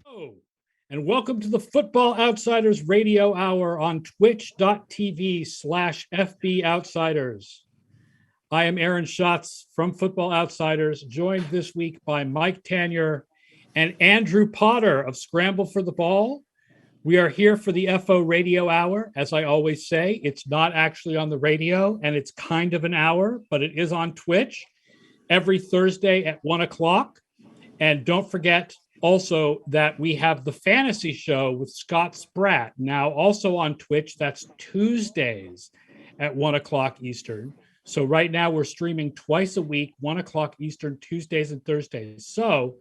Hello, and welcome to the Football Outsiders Radio Hour on twitch.tv/FB Outsiders. I am Aaron Schatz from Football Outsiders, joined this week by Mike Tanier and Andrew Potter of Scramble for the Ball. We are here for the FO Radio Hour. As I always say, it's not actually on the radio, and it's kind of an hour, but it is on Twitch every Thursday at 1 o'clock. And don't forget also that we have the fantasy show with Scott Spratt, now also on Twitch. That's Tuesdays at 1 o'clock Eastern. So right now we're streaming twice a week, 1 o'clock Eastern, Tuesdays and Thursdays. So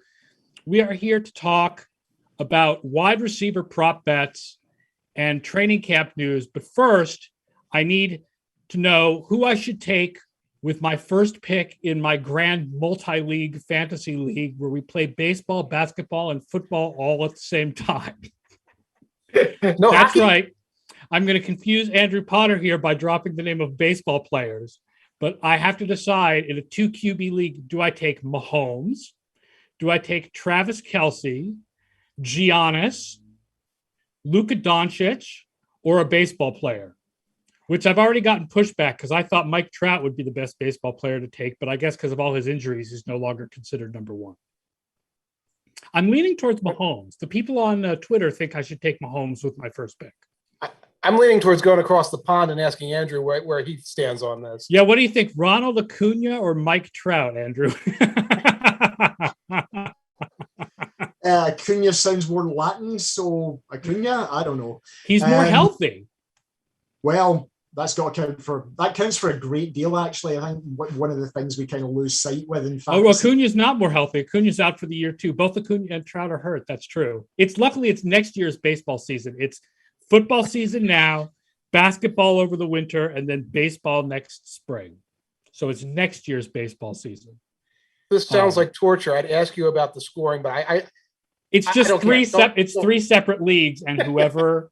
we are here to talk about wide receiver prop bets and training camp news. But first, I need to know who I should take with my first pick in my grand multi-league fantasy league where we play baseball, basketball, and football all at the same time. No, That's right. I'm going to confuse Andrew Potter here by dropping the name of baseball players. But I have to decide in a 2 QB league, do I take Mahomes? Do I take Travis Kelce, Giannis, Luka Doncic, or a baseball player? Which I've already gotten pushback because I thought Mike Trout would be the best baseball player to take, but I guess because of all his injuries, he's no longer considered number one. I'm leaning towards Mahomes. The people on Twitter think I should take Mahomes with my first pick. I'm leaning towards going across the pond and asking Andrew where he stands on this. Yeah, what do you think, Ronald Acuna or Mike Trout, Andrew? Acuna sounds more Latin, so Acuna, I don't know. He's more healthy. Well, that counts for a great deal, actually. I think one of the things we kind of lose sight with in fantasy. Oh, Acuna's not more healthy. Acuna's out for the year too. Both Acuna and Trout are hurt. That's true. It's next year's baseball season. It's football season now, basketball over the winter, and then baseball next spring. So it's next year's baseball season. This sounds like torture. I'd ask you about the scoring, but it's three separate leagues, and whoever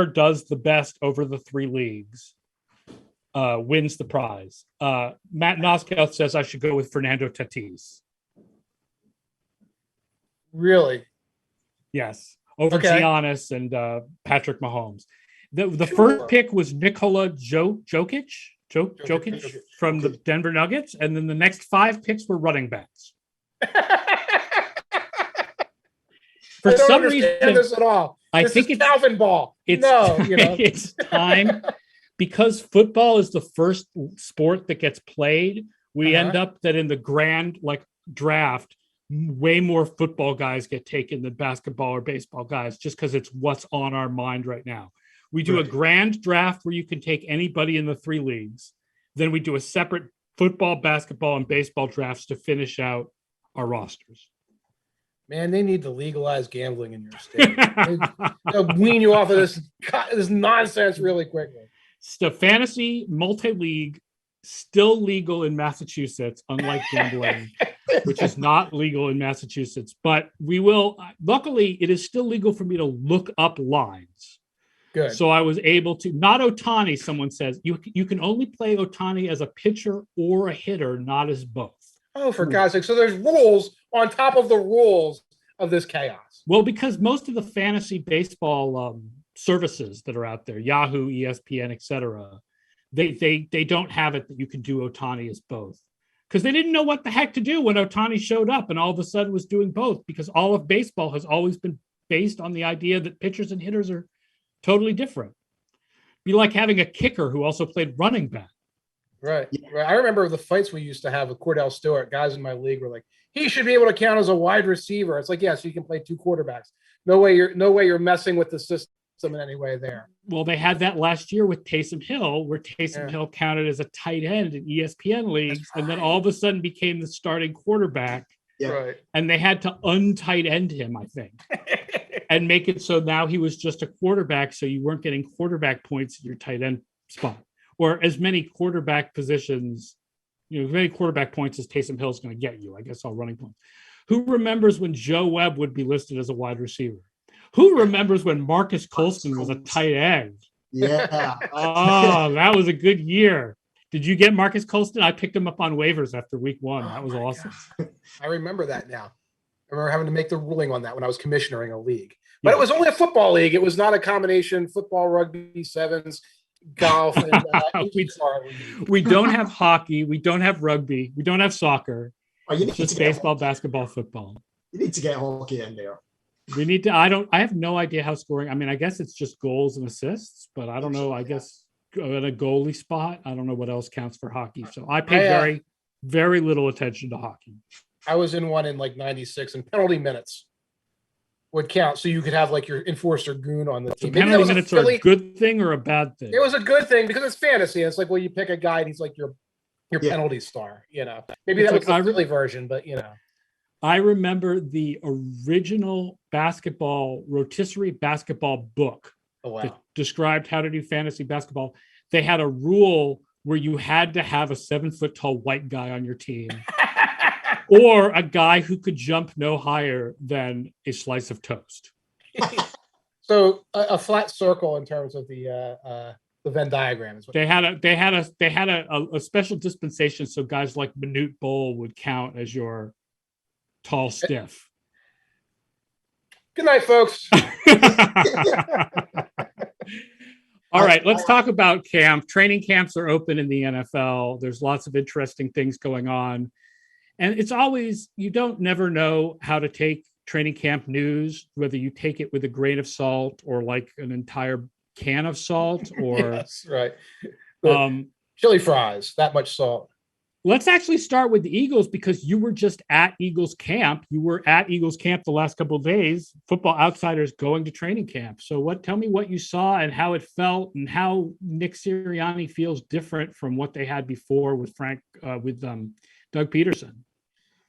does the best over the three leagues wins the prize. Matt Noskow says I should go with Fernando Tatis. Really? Yes. Over Giannis and Patrick Mahomes. The first pick was Nikola Jokic from the Denver Nuggets, and then the next 5 picks were running backs. For some reason, this at all. I think it's Calvin ball. It's time because football is the first sport that gets played. We end up that in the grand draft, way more football guys get taken than basketball or baseball guys, just because it's what's on our mind right now. We do a grand draft where you can take anybody in the 3 leagues. Then we do a separate football, basketball, and baseball drafts to finish out our rosters. Man, they need to legalize gambling in your state. They'll wean you off of this nonsense really quickly. So fantasy multi-league still legal in Massachusetts, unlike gambling, which is not legal in Massachusetts. But we will, luckily, it is still legal for me to look up lines. Good. So I was able to, not Ohtani, someone says, you can only play Ohtani as a pitcher or a hitter, not as both. Oh, for God's sake. So there's rules on top of the rules of this chaos. Well, because most of the fantasy baseball services that are out there, Yahoo, ESPN, etc., they don't have it that you can do Ohtani as both. Because they didn't know what the heck to do when Ohtani showed up and all of a sudden was doing both, because all of baseball has always been based on the idea that pitchers and hitters are totally different. Be like having a kicker who also played running back. Right. I remember the fights we used to have with Cordell Stewart. Guys in my league were like, he should be able to count as a wide receiver. It's like, yes, you can play 2 quarterbacks. No way you're messing with the system in any way there. Well, they had that last year with Taysom Hill, where Taysom Hill counted as a tight end in ESPN leagues, and then all of a sudden became the starting quarterback. Yeah. Right. And they had to untight end him, I think, and make it so now he was just a quarterback, so you weren't getting quarterback points in your tight end spot, or as many quarterback positions, as many quarterback points as Taysom Hill is going to get you. I guess all running points. Who remembers when Joe Webb would be listed as a wide receiver? Who remembers when Marcus Colston was a tight end? Yeah. Oh, that was a good year. Did you get Marcus Colston? I picked him up on waivers after week 1. That was awesome. I remember that now. I remember having to make the ruling on that when I was commissioning a league. But Yeah. it was only a football league. It was not a combination football, rugby, sevens, golf, and IndyCar league. We don't have hockey. We don't have rugby. We don't have soccer. Oh, you It's need just to get baseball, basketball, football. you need to get hockey in there. We need to. I have no idea how scoring. I mean, I guess it's just goals and assists, but I don't know. I guess at a goalie spot, I don't know what else counts for hockey. So I pay very, very little attention to hockey. I was in one in like 96, and penalty minutes would count. So you could have like your enforcer goon on the So team. Maybe that penalty was a minutes are a Philly- good thing or a bad thing? It was a good thing because it's fantasy. It's like, well, you pick a guy and he's like your Yeah. penalty star, you know. Maybe It's that was like the Philly version, but you know. I remember the original basketball rotisserie basketball book Oh that wow. described how to do fantasy basketball. They had a rule where you had to have a 7 foot tall white guy on your team or a guy who could jump no higher than a slice of toast. So a flat circle in terms of the Venn diagram is what They had a special dispensation so guys like Manute Bol would count as your tall stiff. Good night, folks. All right, let's talk about camp. Training camps are open in the NFL. There's lots of interesting things going on. And it's always, you don't never know how to take training camp news, whether you take it with a grain of salt or like an entire can of salt or Yes, right. Chili fries, that much salt. let's actually start with the Eagles because you were just at Eagles camp. You were at Eagles camp the last couple of days, Football Outsiders going to training camp. So tell me what you saw and how it felt and how Nick Sirianni feels different from what they had before with Doug Peterson.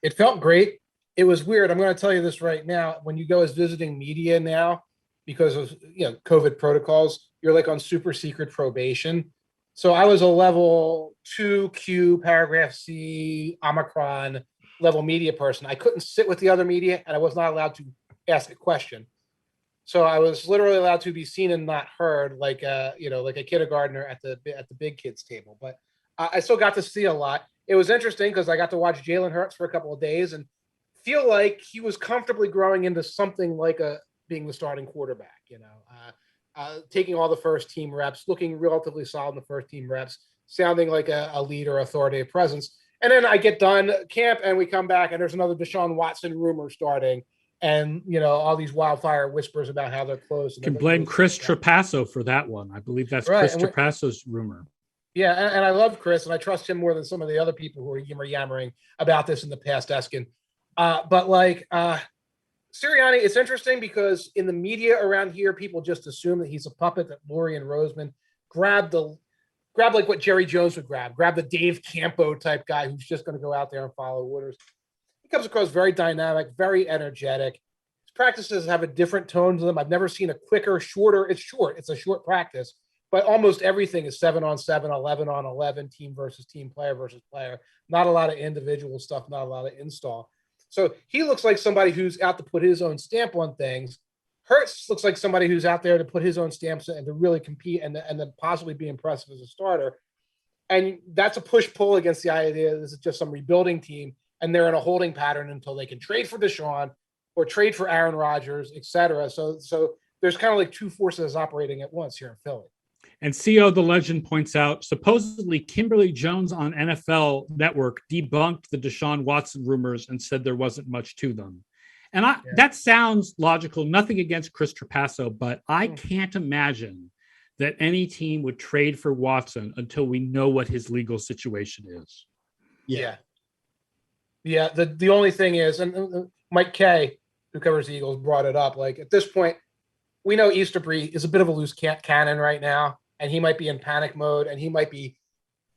It felt great. It was weird. I'm going to tell you this right now. When you go as visiting media now, because of COVID protocols, you're like on super secret probation. So I was a level 2Q, paragraph C, Omicron level media person. I couldn't sit with the other media, and I was not allowed to ask a question. So I was literally allowed to be seen and not heard, like a kindergartner at the big kids table. But I still got to see a lot. It was interesting because I got to watch Jalen Hurts for a couple of days and feel like he was comfortably growing into something like being the starting quarterback. Taking all the first team reps, looking relatively solid in the first team reps, sounding like a leader, authoritative presence. And then I get done camp and we come back and there's another Deshaun Watson rumor starting. And, all these wildfire whispers about how they're close. You can blame Chris Trapasso for that one. I believe that's right. Chris Trapasso's rumor. Yeah, and I love Chris, and I trust him more than some of the other people who are yammering about this in the past, Eskin. Sirianni, it's interesting because in the media around here, people just assume that he's a puppet, that Laurie and Roseman grab like what Jerry Jones would grab the Dave Campo type guy who's just going to go out there and follow orders. He comes across very dynamic, very energetic. His practices have a different tone to them. I've never seen a quicker, shorter. It's short. It's a short practice, but almost everything is 7-on-7, 11-on-11, team versus team, player versus player. Not a lot of individual stuff, not a lot of install. So he looks like somebody who's out to put his own stamp on things. Hurts looks like somebody who's out there to put his own stamps and to really compete and then possibly be impressive as a starter. And that's a push-pull against the idea this is just some rebuilding team and they're in a holding pattern until they can trade for Deshaun or trade for Aaron Rodgers, et cetera. So there's kind of like two forces operating at once here in Philly. And CO The Legend points out, supposedly Kimberly Jones on NFL Network debunked the Deshaun Watson rumors and said there wasn't much to them. And that sounds logical. Nothing against Chris Trapasso, but I can't imagine that any team would trade for Watson until we know what his legal situation is. Yeah. The only thing is, and Mike Kay, who covers the Eagles, brought it up. Like at this point, we know Easterby is a bit of a loose cannon right now. And he might be in panic mode and he might be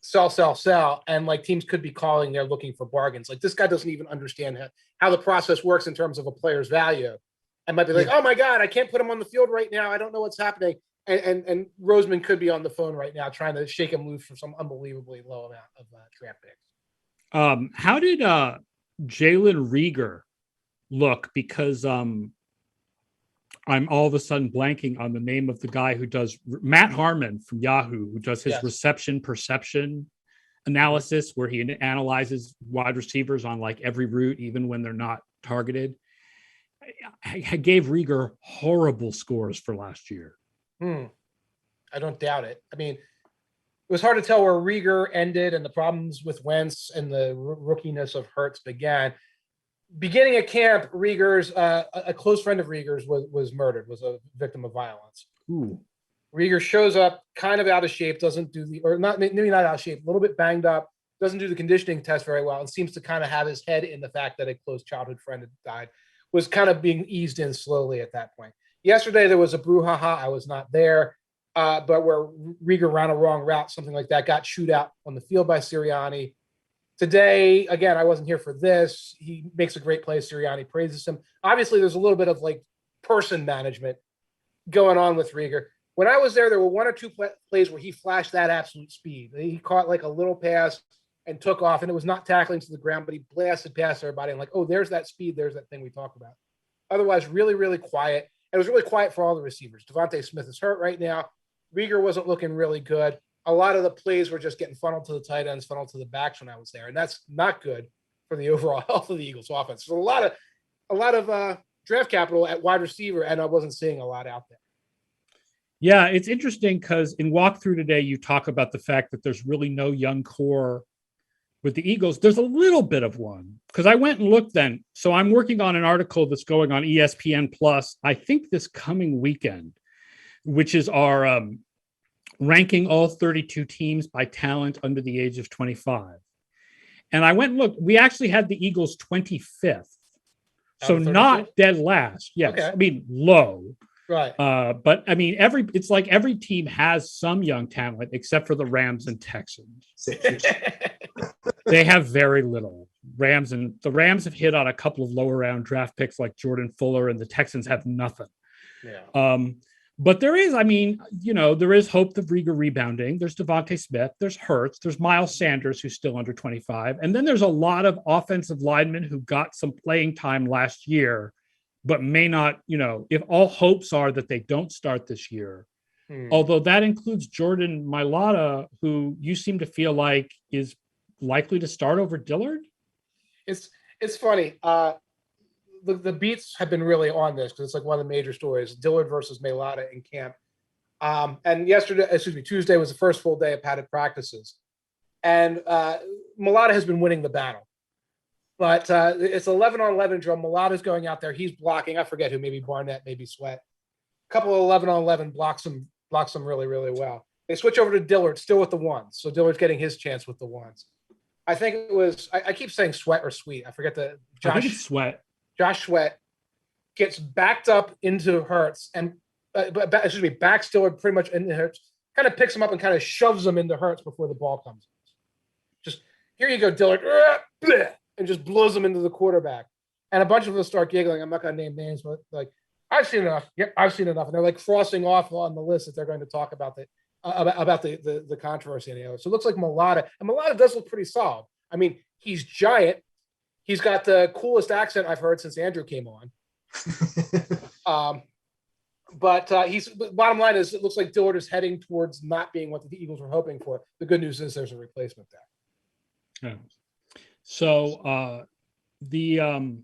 sell. And like teams could be calling, they're looking for bargains. Like this guy doesn't even understand how the process works in terms of a player's value. And might be like, oh my God, I can't put him on the field right now. I don't know what's happening. And Roseman could be on the phone right now trying to shake him loose for some unbelievably low amount of draft picks. How did Jalen Reagor look? Because I'm all of a sudden blanking on the name of the guy who does Matt Harmon from Yahoo, who does his reception perception analysis, where he analyzes wide receivers on like every route, even when they're not targeted. I gave Rieger horrible scores for last year. I don't doubt it. I mean, it was hard to tell where Rieger ended and the problems with Wentz and the rookiness of Hurts began. Beginning of camp, Rieger's a close friend of Rieger's was murdered, was a victim of violence. Ooh. Rieger shows up kind of out of shape, doesn't do maybe not out of shape, a little bit banged up, doesn't do the conditioning test very well, and seems to kind of have his head in the fact that a close childhood friend had died, was kind of being eased in slowly at that point. Yesterday, there was a brouhaha. I was not there. But where Rieger ran a wrong route, something like that, got chewed out on the field by Sirianni. Today, again, I wasn't here for this. He makes a great play. Sirianni praises him. Obviously, there's a little bit of like person management going on with Rieger. When I was there were one or two plays where he flashed that absolute speed. He caught like a little pass and took off, and it was not tackling to the ground, but he blasted past everybody and like, oh, there's that speed. There's that thing we talked about. Otherwise, really, really quiet. It was really quiet for all the receivers. Devontae Smith is hurt right now. Rieger wasn't looking really good. A lot of the plays were just getting funneled to the tight ends, funneled to the backs when I was there, and that's not good for the overall health of the Eagles' offense. There's a lot of draft capital at wide receiver, and I wasn't seeing a lot out there. Yeah, it's interesting because in walkthrough today, you talk about the fact that there's really no young core with the Eagles. There's a little bit of one because I went and looked then. So I'm working on an article that's going on ESPN Plus, I think this coming weekend, which is our ranking all 32 teams by talent under the age of 25. And I went and looked, we actually had the Eagles 25th. So not dead last. Yes. Okay. I mean, low. Right. But I mean, it's like every team has some young talent except for the Rams and Texans. They have very little. The Rams have hit on a couple of lower round draft picks like Jordan Fuller, and the Texans have nothing. Yeah. But there is, I mean, there is hope of Rieger rebounding. There's Devontae Smith, there's Hurts, there's Miles Sanders, who's still under 25. And then there's a lot of offensive linemen who got some playing time last year, but may not, if all hopes are that they don't start this year. Although that includes Jordan Mailata, who you seem to feel like is likely to start over Dillard. It's funny. The beats have been really on this because it's like one of the major stories, Dillard versus Mailata in camp. And Tuesday was the first full day of padded practices. And Mailata has been winning the battle. But it's 11-on-11 drill. Mailata's going out there. He's blocking. I forget who, maybe Barnett, maybe Sweat. A couple of 11-on-11 blocks him really, really well. They switch over to Dillard, still with the ones. So Dillard's getting his chance with the ones. I think it was, I keep saying Sweat or Sweet. I forget I think it's Sweat. Josh Sweat gets backed up into Hurts and backs Dillard pretty much into Hurts, kind of picks him up and kind of shoves him into Hurts before the ball comes. Just, here you go, Dillard, and just blows him into the quarterback. And a bunch of them start giggling. I'm not going to name names, but like, I've seen enough. Yeah, I've seen enough. And they're like crossing off on the list that they're going to talk about the controversy. So it looks like Mailata, and Mailata does look pretty solid. I mean, he's giant. He's got the coolest accent I've heard since Andrew came on. But bottom line is, it looks like Dillard is heading towards not being what the Eagles were hoping for. The good news is there's a replacement there. Yeah. So the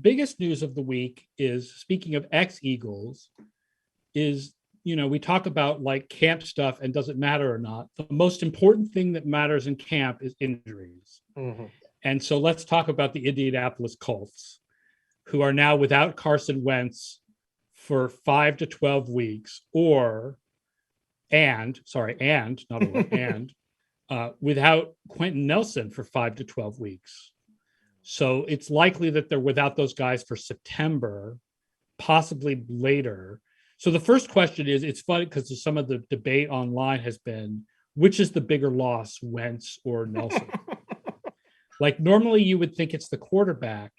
biggest news of the week is, speaking of ex-Eagles, is, we talk about like camp stuff and does it matter or not. The most important thing that matters in camp is injuries. Mm-hmm. And so let's talk about the Indianapolis Colts, who are now without Carson Wentz for 5 to 12 weeks, and without Quentin Nelson for 5 to 12 weeks. So it's likely that they're without those guys for September, possibly later. So the first question is, it's funny because some of the debate online has been, which is the bigger loss, Wentz or Nelson? Like, normally you would think it's the quarterback,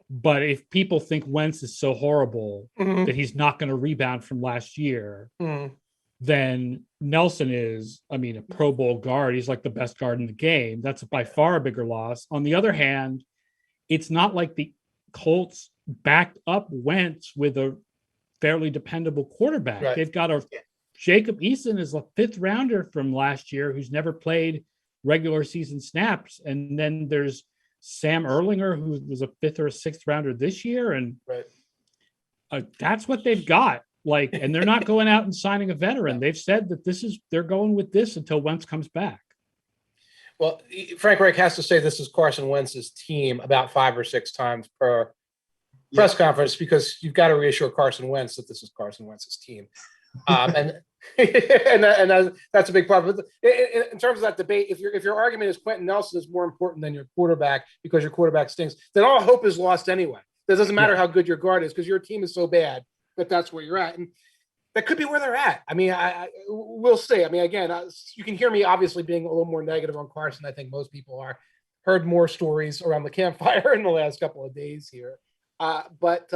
but if people think Wentz is so horrible that he's not going to rebound from last year, then Nelson is, a Pro Bowl guard. He's like the best guard in the game. That's by far a bigger loss. On the other hand, it's not like the Colts backed up Wentz with a fairly dependable quarterback. Right. They've got Jacob Eason is a 5th rounder from last year who's never played regular season snaps. And then there's Sam Erlinger, who was a 5th or a 6th rounder this year, and Right. that's what they've got. Like, and they're not going out and signing a veteran. They've said that they're going with this until Wentz comes back. Well, Frank Reich has to say this is Carson Wentz's team about 5 or 6 times per press conference, because you've got to reassure Carson Wentz that this is Carson Wentz's team. And that's a big problem. In terms of that debate, if your argument is Quentin Nelson is more important than your quarterback because your quarterback stinks, then all hope is lost anyway. It doesn't matter how good your guard is, because your team is so bad that that's where you're at. And that could be where they're at. I mean, we'll see. I mean, again, you can hear me obviously being a little more negative on Carson. I think most people are. Heard more stories around the campfire in the last couple of days here. But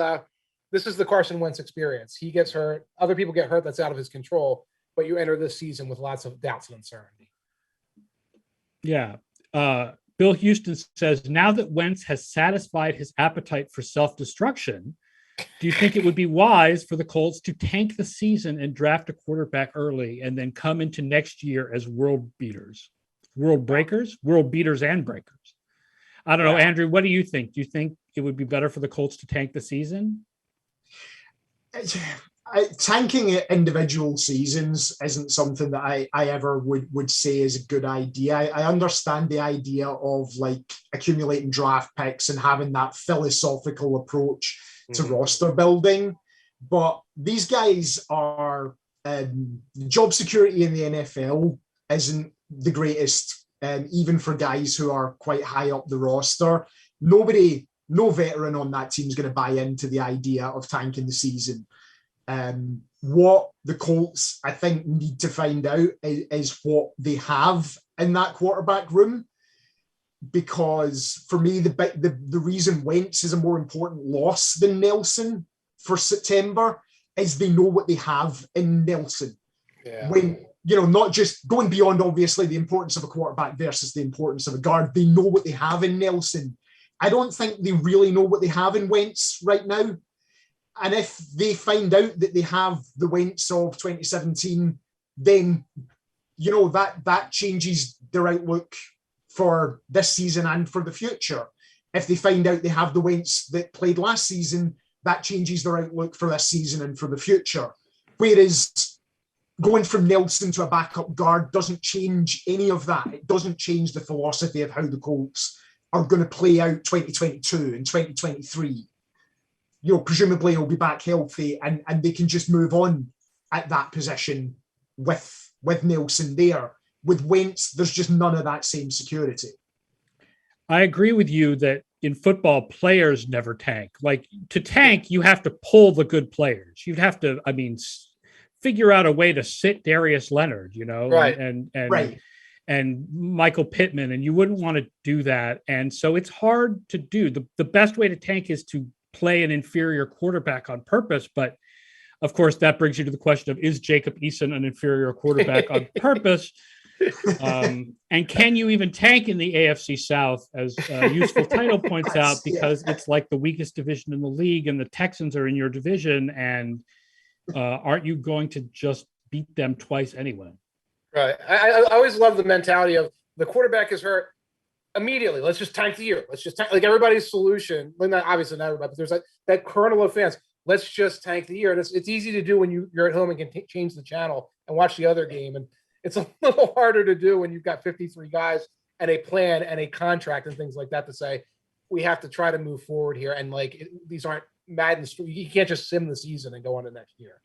this is the Carson Wentz experience. He gets hurt. Other people get hurt. That's out of his control. But you enter this season with lots of doubts and uncertainty. Yeah. Bill Houston says, now that Wentz has satisfied his appetite for self-destruction, do you think it would be wise for the Colts to tank the season and draft a quarterback early and then come into next year as world beaters, world breakers, world beaters and breakers? I don't know, Andrew, what do you think? Do you think it would be better for the Colts to tank the season? Tanking individual seasons isn't something that I ever would say is a good idea. I understand the idea of like accumulating draft picks and having that philosophical approach to roster building, but these guys are job security in the NFL isn't the greatest, even for guys who are quite high up the roster. No veteran on that team is going to buy into the idea of tanking the season. What the Colts, I think, need to find out is what they have in that quarterback room. Because for me, the reason Wentz is a more important loss than Nelson for September is they know what they have in Nelson. Yeah. When, not just going beyond, obviously, the importance of a quarterback versus the importance of a guard, they know what they have in Nelson. I don't think they really know what they have in Wentz right now. And if they find out that they have the Wentz of 2017, then, that changes their outlook for this season and for the future. If they find out they have the Wentz that played last season, that changes their outlook for this season and for the future. Whereas going from Nelson to a backup guard doesn't change any of that. It doesn't change the philosophy of how the Colts are going to play out 2022 and 2023. Presumably he'll be back healthy and they can just move on at that position with Nelson there. With Wentz, there's just none of that same security. I agree with you that in football, players never tank. Like, to tank, you have to pull the good players. You'd have to, figure out a way to sit Darius Leonard, right. and Michael Pittman, and you wouldn't want to do that. And so it's hard to do. The best way to tank is to play an inferior quarterback on purpose. But of course, that brings you to the question of, is Jacob Eason an inferior quarterback on purpose? And can you even tank in the AFC South, as Useful Title points out, because it's like the weakest division in the league and the Texans are in your division, and aren't you going to just beat them twice anyway? Right. I always love the mentality of the quarterback is hurt immediately. Let's just tank the year. Let's just tank, like everybody's solution. Well, not obviously not everybody, but there's that kernel of fans. Let's just tank the year. And it's easy to do when you're at home and can change the channel and watch the other game. And it's a little harder to do when you've got 53 guys and a plan and a contract and things like that to say, we have to try to move forward here. And these aren't Madden. You can't just sim the season and go on to next year.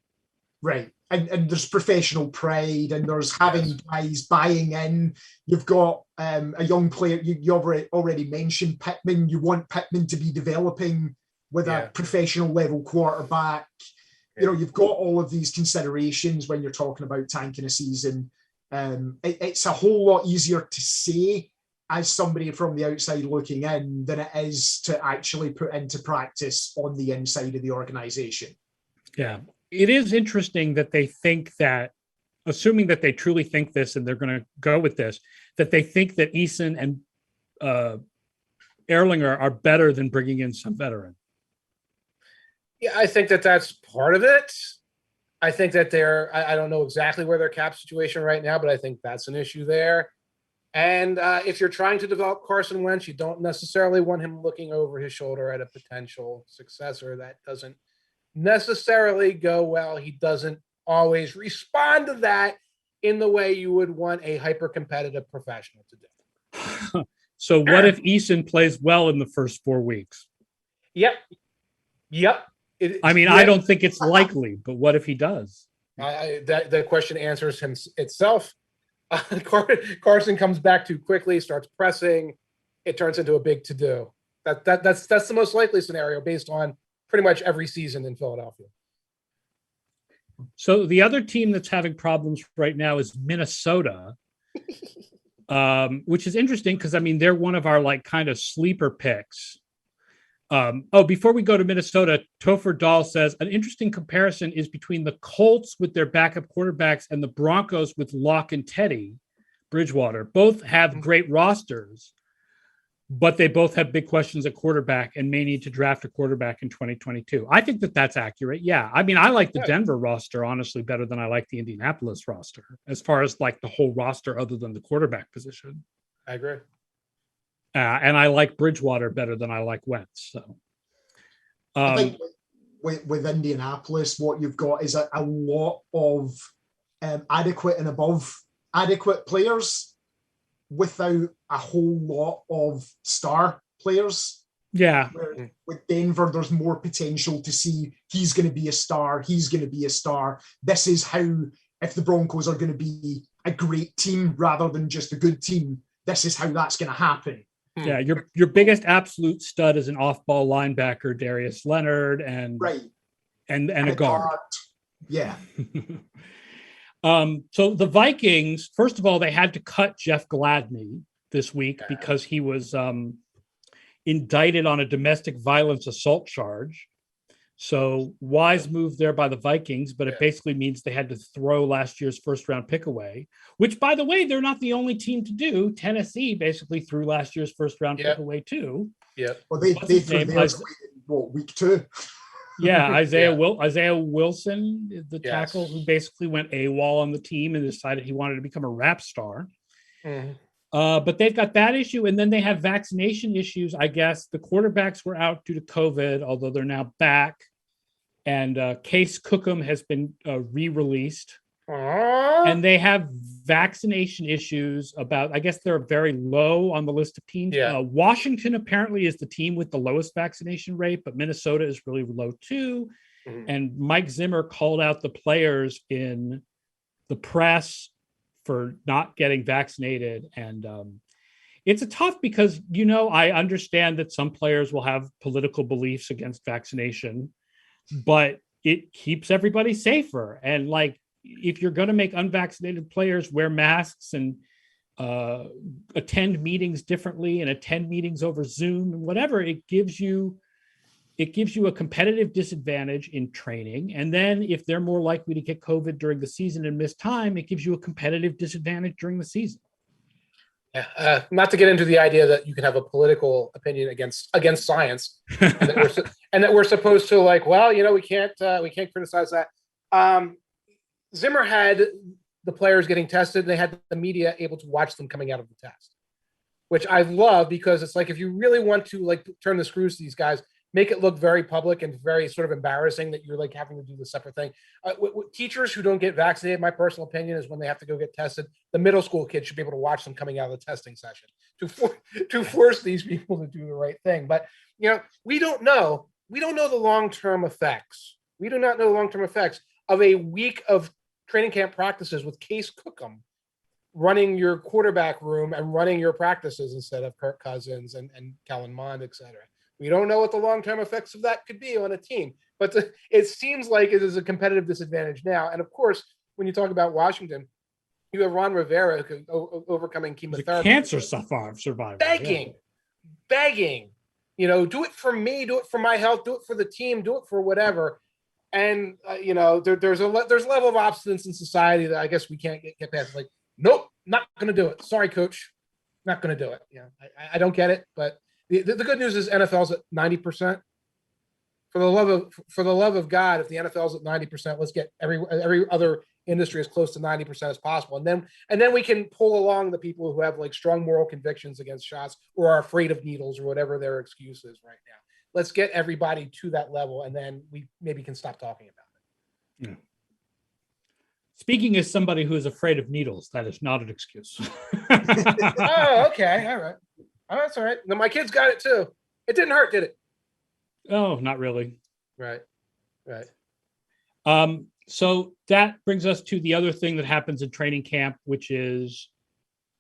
Right. And there's professional pride and there's having guys buying in. You've got a young player. You already mentioned Pittman. You want Pittman to be developing with a professional level quarterback. You've got all of these considerations when you're talking about tanking a season. It's a whole lot easier to say as somebody from the outside looking in than it is to actually put into practice on the inside of the organization. Yeah. It is interesting that they think that, assuming that they truly think this and they're going to go with this, that they think that Eason and Erlinger are better than bringing in some veteran. Yeah, I think that's part of it. I think that I don't know exactly where their cap situation right now, but I think that's an issue there. And if you're trying to develop Carson Wentz, you don't necessarily want him looking over his shoulder at a potential successor. That doesn't necessarily go well. He doesn't always respond to that in the way you would want a hyper-competitive professional to do. So what if Eason plays well in the first 4 weeks? Yep. I don't think it's likely, but what if he does? The question answers itself. Carson comes back too quickly, starts pressing. It turns into a big to-do. That's the most likely scenario based on pretty much every season in Philadelphia. So the other team that's having problems right now is Minnesota, which is interesting because they're one of our kind of sleeper picks. Before we go to Minnesota, Topher Dahl says an interesting comparison is between the Colts with their backup quarterbacks and the Broncos with Locke and Teddy Bridgewater. Both have great rosters, but they both have big questions at quarterback and may need to draft a quarterback in 2022. I think that's accurate. Yeah. I like the Denver roster, honestly, better than I like the Indianapolis roster as far as the whole roster other than the quarterback position. I agree. And I like Bridgewater better than I like Wentz. So, I think with Indianapolis, what you've got is a lot of adequate and above adequate players without a whole lot of star players. Yeah. Where with Denver, there's more potential to see he's going to be a star. He's going to be a star. This is how, if the Broncos are going to be a great team rather than just a good team, this is how that's going to happen. Yeah, your biggest absolute stud is an off-ball linebacker, Darius Leonard, and a guard. Yeah. So the Vikings, first of all, they had to cut Jeff Gladney this week because he was indicted on a domestic violence assault charge. So wise move there by the Vikings, but it basically means they had to throw last year's first-round pick away, which, by the way, they're not the only team to do. Tennessee basically threw last year's first-round pick away, too. Yeah. Well, they threw theirs away in week 2? Yeah, Isaiah Wilson, the tackle who basically went AWOL on the team and decided he wanted to become a rap star. Mm-hmm. But they've got that issue, and then they have vaccination issues. I guess the quarterbacks were out due to COVID, although they're now back. And Case Cookham has been re-released. And they have vaccination issues I guess they're very low on the list of teams. Yeah. Washington apparently is the team with the lowest vaccination rate, but Minnesota is really low too. Mm-hmm. And Mike Zimmer called out the players in the press for not getting vaccinated. And it's a tough because, I understand that some players will have political beliefs against vaccination, but it keeps everybody safer. And if you're going to make unvaccinated players wear masks and attend meetings differently and attend meetings over Zoom and whatever, it gives you a competitive disadvantage in training. And then if they're more likely to get COVID during the season and miss time, it gives you a competitive disadvantage during the season. Yeah, not to get into the idea that you can have a political opinion against science, and that we're supposed to we can't criticize that. Zimmer had the players getting tested. They had the media able to watch them coming out of the test, which I love because it's if you really want to turn the screws to these guys, make it look very public and very sort of embarrassing that you're having to do the separate thing. Teachers who don't get vaccinated, my personal opinion is when they have to go get tested, the middle school kids should be able to watch them coming out of the testing session to force these people to do the right thing. But, we don't know the long-term effects. We do not know the long-term effects of a week of training camp practices with Case Cookham running your quarterback room and running your practices instead of Kirk Cousins and Kellen Mond, et cetera. We don't know what the long-term effects of that could be on a team, but it seems like it is a competitive disadvantage now. And of course, when you talk about Washington, you have Ron Rivera overcoming chemotherapy. Cancer survivor. Begging, do it for me, do it for my health, do it for the team, do it for whatever. And, there's a level of obstinance in society that I guess we can't get past. Nope, not going to do it. Sorry, coach. Not going to do it. I don't get it. But the good news is NFL's at 90% for the love of God, if the NFL's at 90%, let's get every other industry as close to 90% as possible. And then we can pull along the people who have like strong moral convictions against shots or are afraid of needles or whatever their excuse is right now. Let's get everybody to that level, and then we maybe can stop talking about it. Yeah. Speaking as somebody who is afraid of needles, that is not an excuse. Oh, okay. All right. Oh, that's all right. No, my kids got it too. It didn't hurt, did it? Oh, not really. Right. So that brings us to the other thing that happens in training camp, which is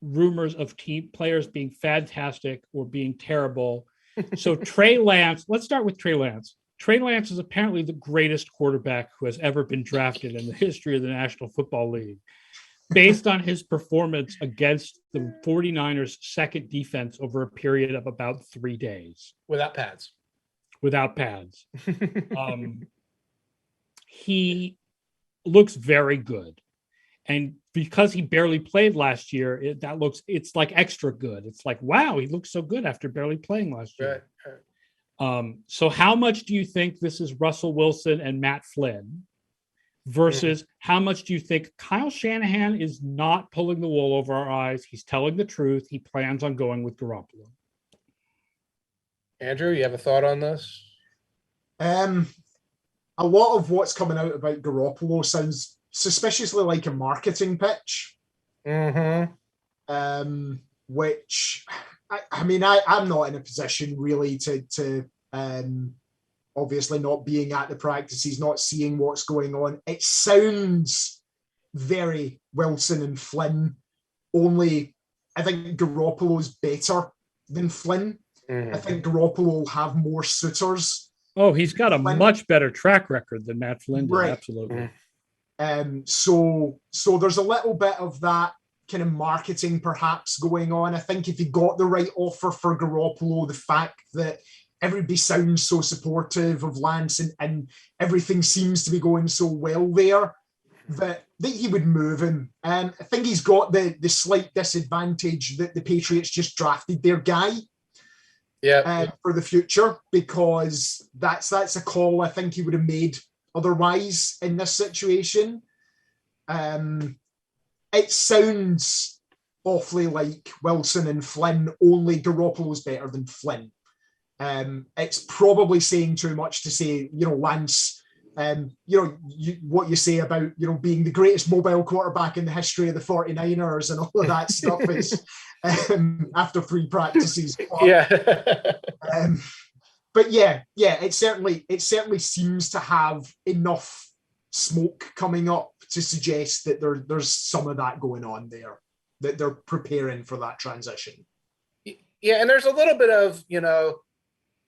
rumors of team players being fantastic or being terrible. So Trey Lance, let's start with Trey Lance. Trey Lance is apparently the greatest quarterback who has ever been drafted in the history of the National Football League, based on his performance against the 49ers' second defense over a period of about 3 days. Without pads. He looks very good. And because he barely played last year, it's like extra good. It's like, wow, he looks so good after barely playing last year. Right. So how much do you think this is Russell Wilson and Matt Flynn versus how much do you think Kyle Shanahan is not pulling the wool over our eyes? He's telling the truth. He plans on going with Garoppolo. Andrew, you have a thought on this? A lot of what's coming out about Garoppolo sounds suspiciously like a marketing pitch. Which I'm not in a position really to obviously not being at the practices, not seeing what's going on. It sounds very Wilson and Flynn, only I think Garoppolo's better than Flynn. I think Garoppolo will have more suitors. Oh, he's got a much better track record than Matt Flynn did, right. Absolutely. So there's a little bit of that kind of marketing perhaps going on. I think if he got the right offer for Garoppolo, the fact that everybody sounds so supportive of Lance and everything seems to be going so well there, that he would move him. I think he's got the slight disadvantage that the Patriots just drafted their guy. For the future, because that's a call I think he would have made otherwise in this situation. It sounds awfully like Wilson and Flynn, only Garoppolo's better than Flynn. It's probably saying too much to say, Lance, what you say about, being the greatest mobile quarterback in the history of the 49ers and all of that stuff is after 3 practices. But it certainly seems to have enough smoke coming up to suggest that there's some of that going on there, that they're preparing for that transition. Yeah, and there's a little bit of,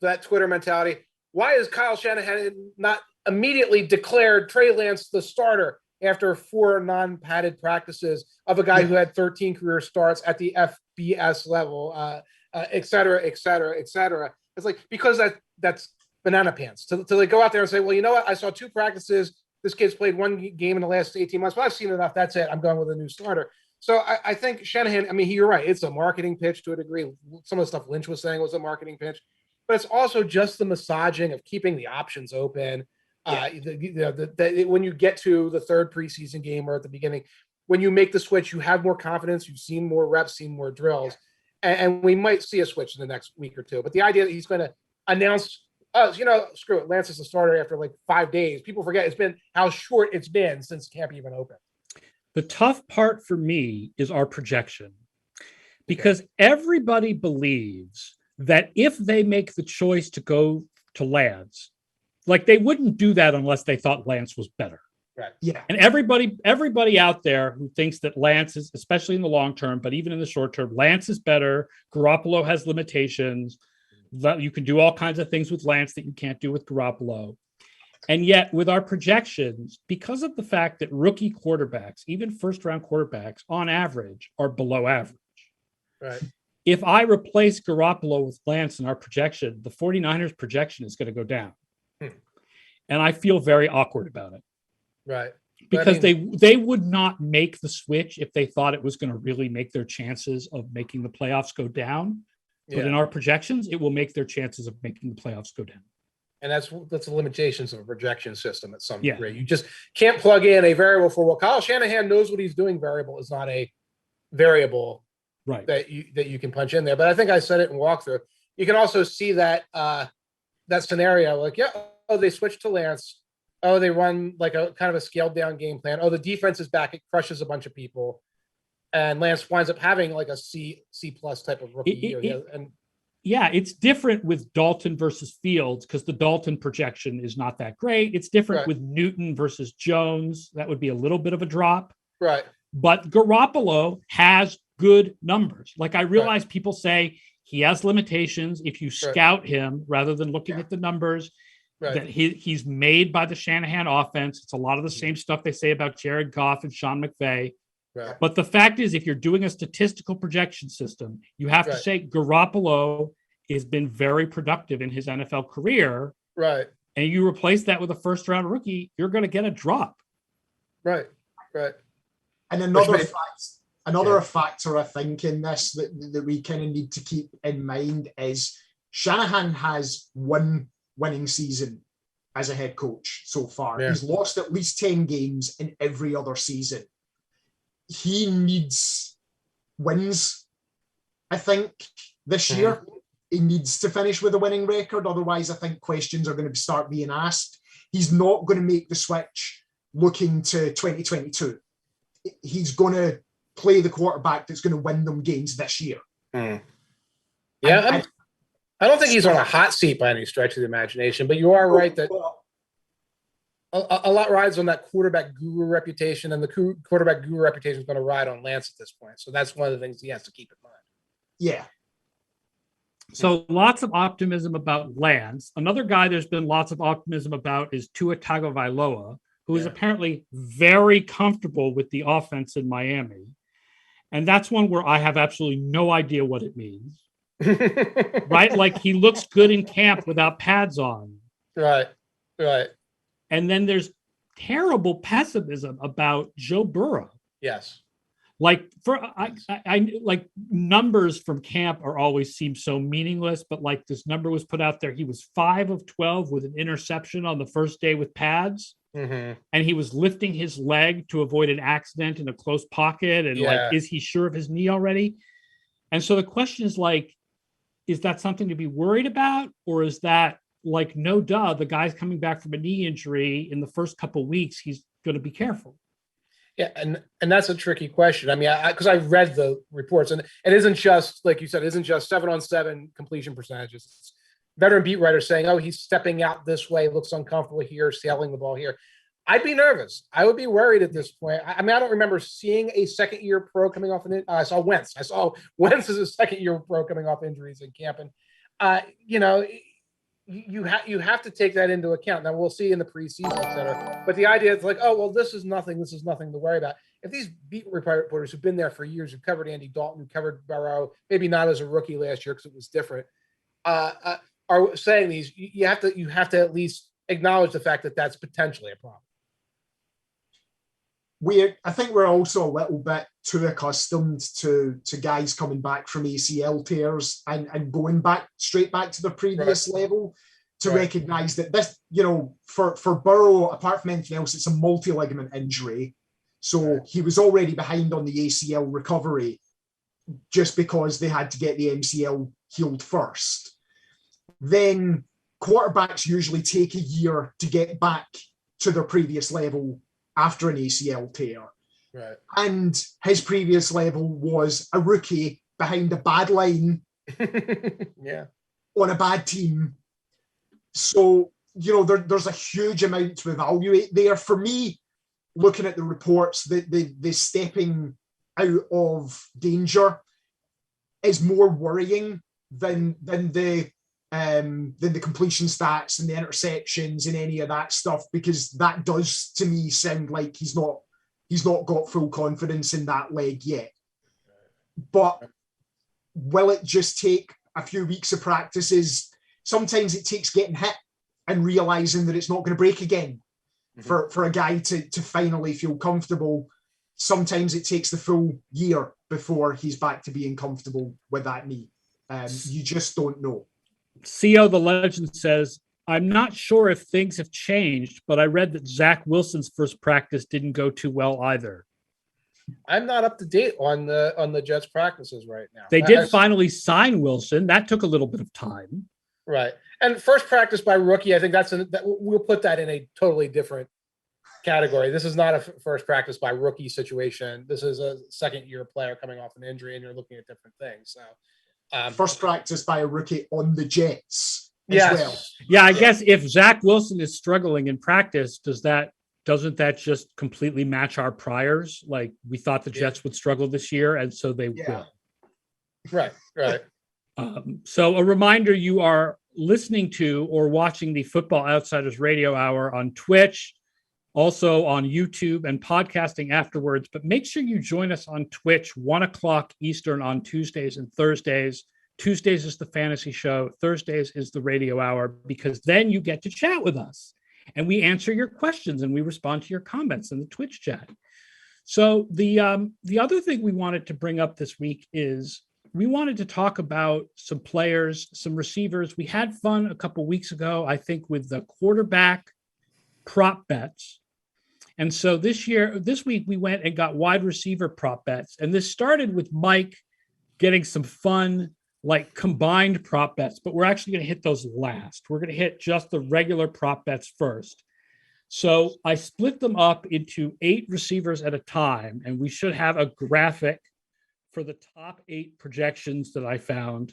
that Twitter mentality. Why is Kyle Shanahan not immediately declared Trey Lance the starter after 4 non-padded practices of a guy who had 13 career starts at the FBS level, et cetera, et cetera, et cetera? It's like, because that's banana pants to like go out there and say, well, you know what? I saw 2 practices. This kid's played 1 game in the last 18 months, but I've seen enough. That's it. I'm going with a new starter. So I think Shanahan, you're right. It's a marketing pitch to a degree. Some of the stuff Lynch was saying was a marketing pitch, but it's also just the massaging of keeping the options open. When you get to the 3rd preseason game or at the beginning, when you make the switch, you have more confidence. You've seen more reps, seen more drills, and we might see a switch in the next week or 2. But the idea that he's going to announce, screw it, Lance is the starter after like 5 days. People forget it's been how short it's been since camp even opened. The tough part for me is our projection, because everybody believes that if they make the choice to go to Lance, like they wouldn't do that unless they thought Lance was better. Right. Yeah. And everybody out there who thinks that Lance is, especially in the long term, but even in the short term, Lance is better. Garoppolo has limitations. You can do all kinds of things with Lance that you can't do with Garoppolo. And yet with our projections, because of the fact that rookie quarterbacks, even first-round quarterbacks on average, are below average. Right. If I replace Garoppolo with Lance in our projection, the 49ers projection is going to go down. And I feel very awkward about it. Right. Because they would not make the switch if they thought it was going to really make their chances of making the playoffs go down. But in our projections, it will make their chances of making the playoffs go down. And that's the limitations of a projection system at some Yeah. degree. You just can't plug in a variable for, well, Kyle Shanahan knows what he's doing. Variable is not a variable Right. that you can punch in there. But I think I said it in walkthrough. You can also see that that scenario, like, yeah, oh, they switched to Lance. Oh, they run like a kind of a scaled down game plan. Oh, the defense is back. It crushes a bunch of people. And Lance winds up having like a C plus type of rookie year. And yeah, it's different with Dalton versus Fields because the Dalton projection is not that great. It's different Right. with Newton versus Jones. That would be a little bit of a drop. right. But Garoppolo has good numbers. Like I realize people say he has limitations if you scout him rather than looking at the numbers. Right. That he's made by the Shanahan offense. It's a lot of the same stuff they say about Jared Goff and Sean McVay. Right. But the fact is, if you're doing a statistical projection system, you have to say Garoppolo has been very productive in his NFL career. Right. And you replace that with a first round rookie, you're going to get a drop. Right. Right. And another factor I think in this that we kind of need to keep in mind is Shanahan has one winning season as a head coach so far. Yeah. He's lost at least 10 games in every other season. He needs wins, I think, this year. He needs to finish with a winning record. Otherwise, I think questions are going to start being asked. He's not going to make the switch looking to 2022. He's going to play the quarterback that's going to win them games this year. Yeah, I don't think he's on a hot seat by any stretch of the imagination, but you are right that a lot rides on that quarterback guru reputation, and the quarterback guru reputation is going to ride on Lance at this point. So that's one of the things he has to keep in mind. Yeah. So lots of optimism about Lance. Another guy there's been lots of optimism about is Tua Tagovailoa, who is apparently very comfortable with the offense in Miami. And that's one where I have absolutely no idea what it means. Right? Like he looks good in camp without pads on. Right. And then there's terrible pessimism about Joe Burrow. Yes. Like I like numbers from camp always seem so meaningless, but like this number was put out there. He was 5 of 12 with an interception on the first day with pads. And he was lifting his leg to avoid an accident in a close pocket. And like, is he sure of his knee already? And so the question is like, is that something to be worried about? Or is that like, no duh, the guy's coming back from a knee injury in the first couple of weeks, he's going to be careful. Yeah, and that's a tricky question. I mean, because I read the reports, and it isn't just, like you said, it isn't just 7-on-7 completion percentages. It's veteran beat writers saying, oh, he's stepping out this way, looks uncomfortable here, sailing the ball here. I'd be nervous. I would be worried at this point. I mean, I don't remember seeing a second-year pro coming off an I saw Wentz. I saw Wentz as a second-year pro coming off injuries in camp. And, you have to take that into account. Now we'll see in the preseason, et cetera. But the idea is like, oh, well, this is nothing to worry about. If these beat reporters who've been there for years, who covered Andy Dalton, who covered Burrow, maybe not as a rookie last year because it was different, are saying these, you have to at least acknowledge the fact that that's potentially a problem. I think we're also a little bit too accustomed to guys coming back from ACL tears and going straight back to the previous level to recognize that this, for Burrow, apart from anything else, it's a multi-ligament injury. So he was already behind on the ACL recovery just because they had to get the MCL healed first. Then quarterbacks usually take a year to get back to their previous level after an ACL tear. Right. And his previous level was a rookie behind a bad line on a bad team. So, there's a huge amount to evaluate there. For me, looking at the reports, the stepping out of danger is more worrying than the completion stats and the interceptions and any of that stuff, because that does to me sound like he's not got full confidence in that leg yet. But will it just take a few weeks of practices? Sometimes it takes getting hit and realizing that it's not going to break again for a guy to finally feel comfortable. Sometimes it takes the full year before he's back to being comfortable with that knee. You just don't know. CO the legend says I'm not sure if things have changed, but I read that Zach Wilson's first practice didn't go too well either. I'm not up to date on the Jets practices right now. They did finally sign Wilson. That took a little bit of time. Right. And first practice by rookie, I think we'll put that in a totally different category. This is not a first practice by rookie situation. This is a second-year player coming off an injury, and you're looking at different things. So, first practice by a rookie on the Jets as yes. well. Yeah, I guess if Zach Wilson is struggling in practice, doesn't that just completely match our priors? Like, we thought the Jets would struggle this year, and so they will. Right. So a reminder, you are listening to or watching the Football Outsiders Radio Hour on Twitch, also on YouTube, and podcasting afterwards. But make sure you join us on Twitch, 1:00 Eastern on Tuesdays and Thursdays. Tuesdays is the fantasy show. Thursdays is the radio hour, because then you get to chat with us and we answer your questions and we respond to your comments in the Twitch chat. So the other thing we wanted to bring up this week is we wanted to talk about some players, some receivers. We had fun a couple weeks ago, I think, with the quarterback prop bets. And so this week, we went and got wide receiver prop bets. And this started with Mike getting some fun, like, combined prop bets, but we're actually going to hit those last. We're going to hit just the regular prop bets first. So I split them up into 8 receivers at a time, and we should have a graphic for the top 8 projections that I found.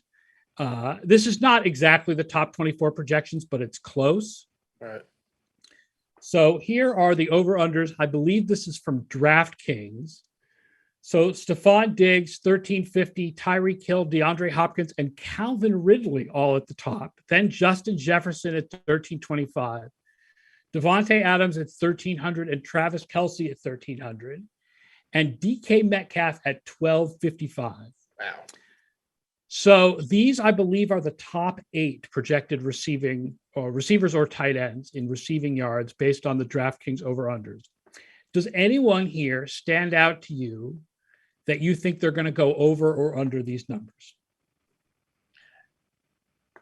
This is not exactly the top 24 projections, but it's close. All right. So here are the over-unders. I believe this is from DraftKings. So Stephon Diggs, 1350, Tyreek Hill, DeAndre Hopkins, and Calvin Ridley all at the top. Then Justin Jefferson at 1325. Devontae Adams at 1300 and Travis Kelce at 1300. And DK Metcalf at 1255. Wow. So these, I believe, are the top 8 projected receivers or tight ends in receiving yards based on the DraftKings over-unders. Does anyone here stand out to you that you think they're going to go over or under these numbers?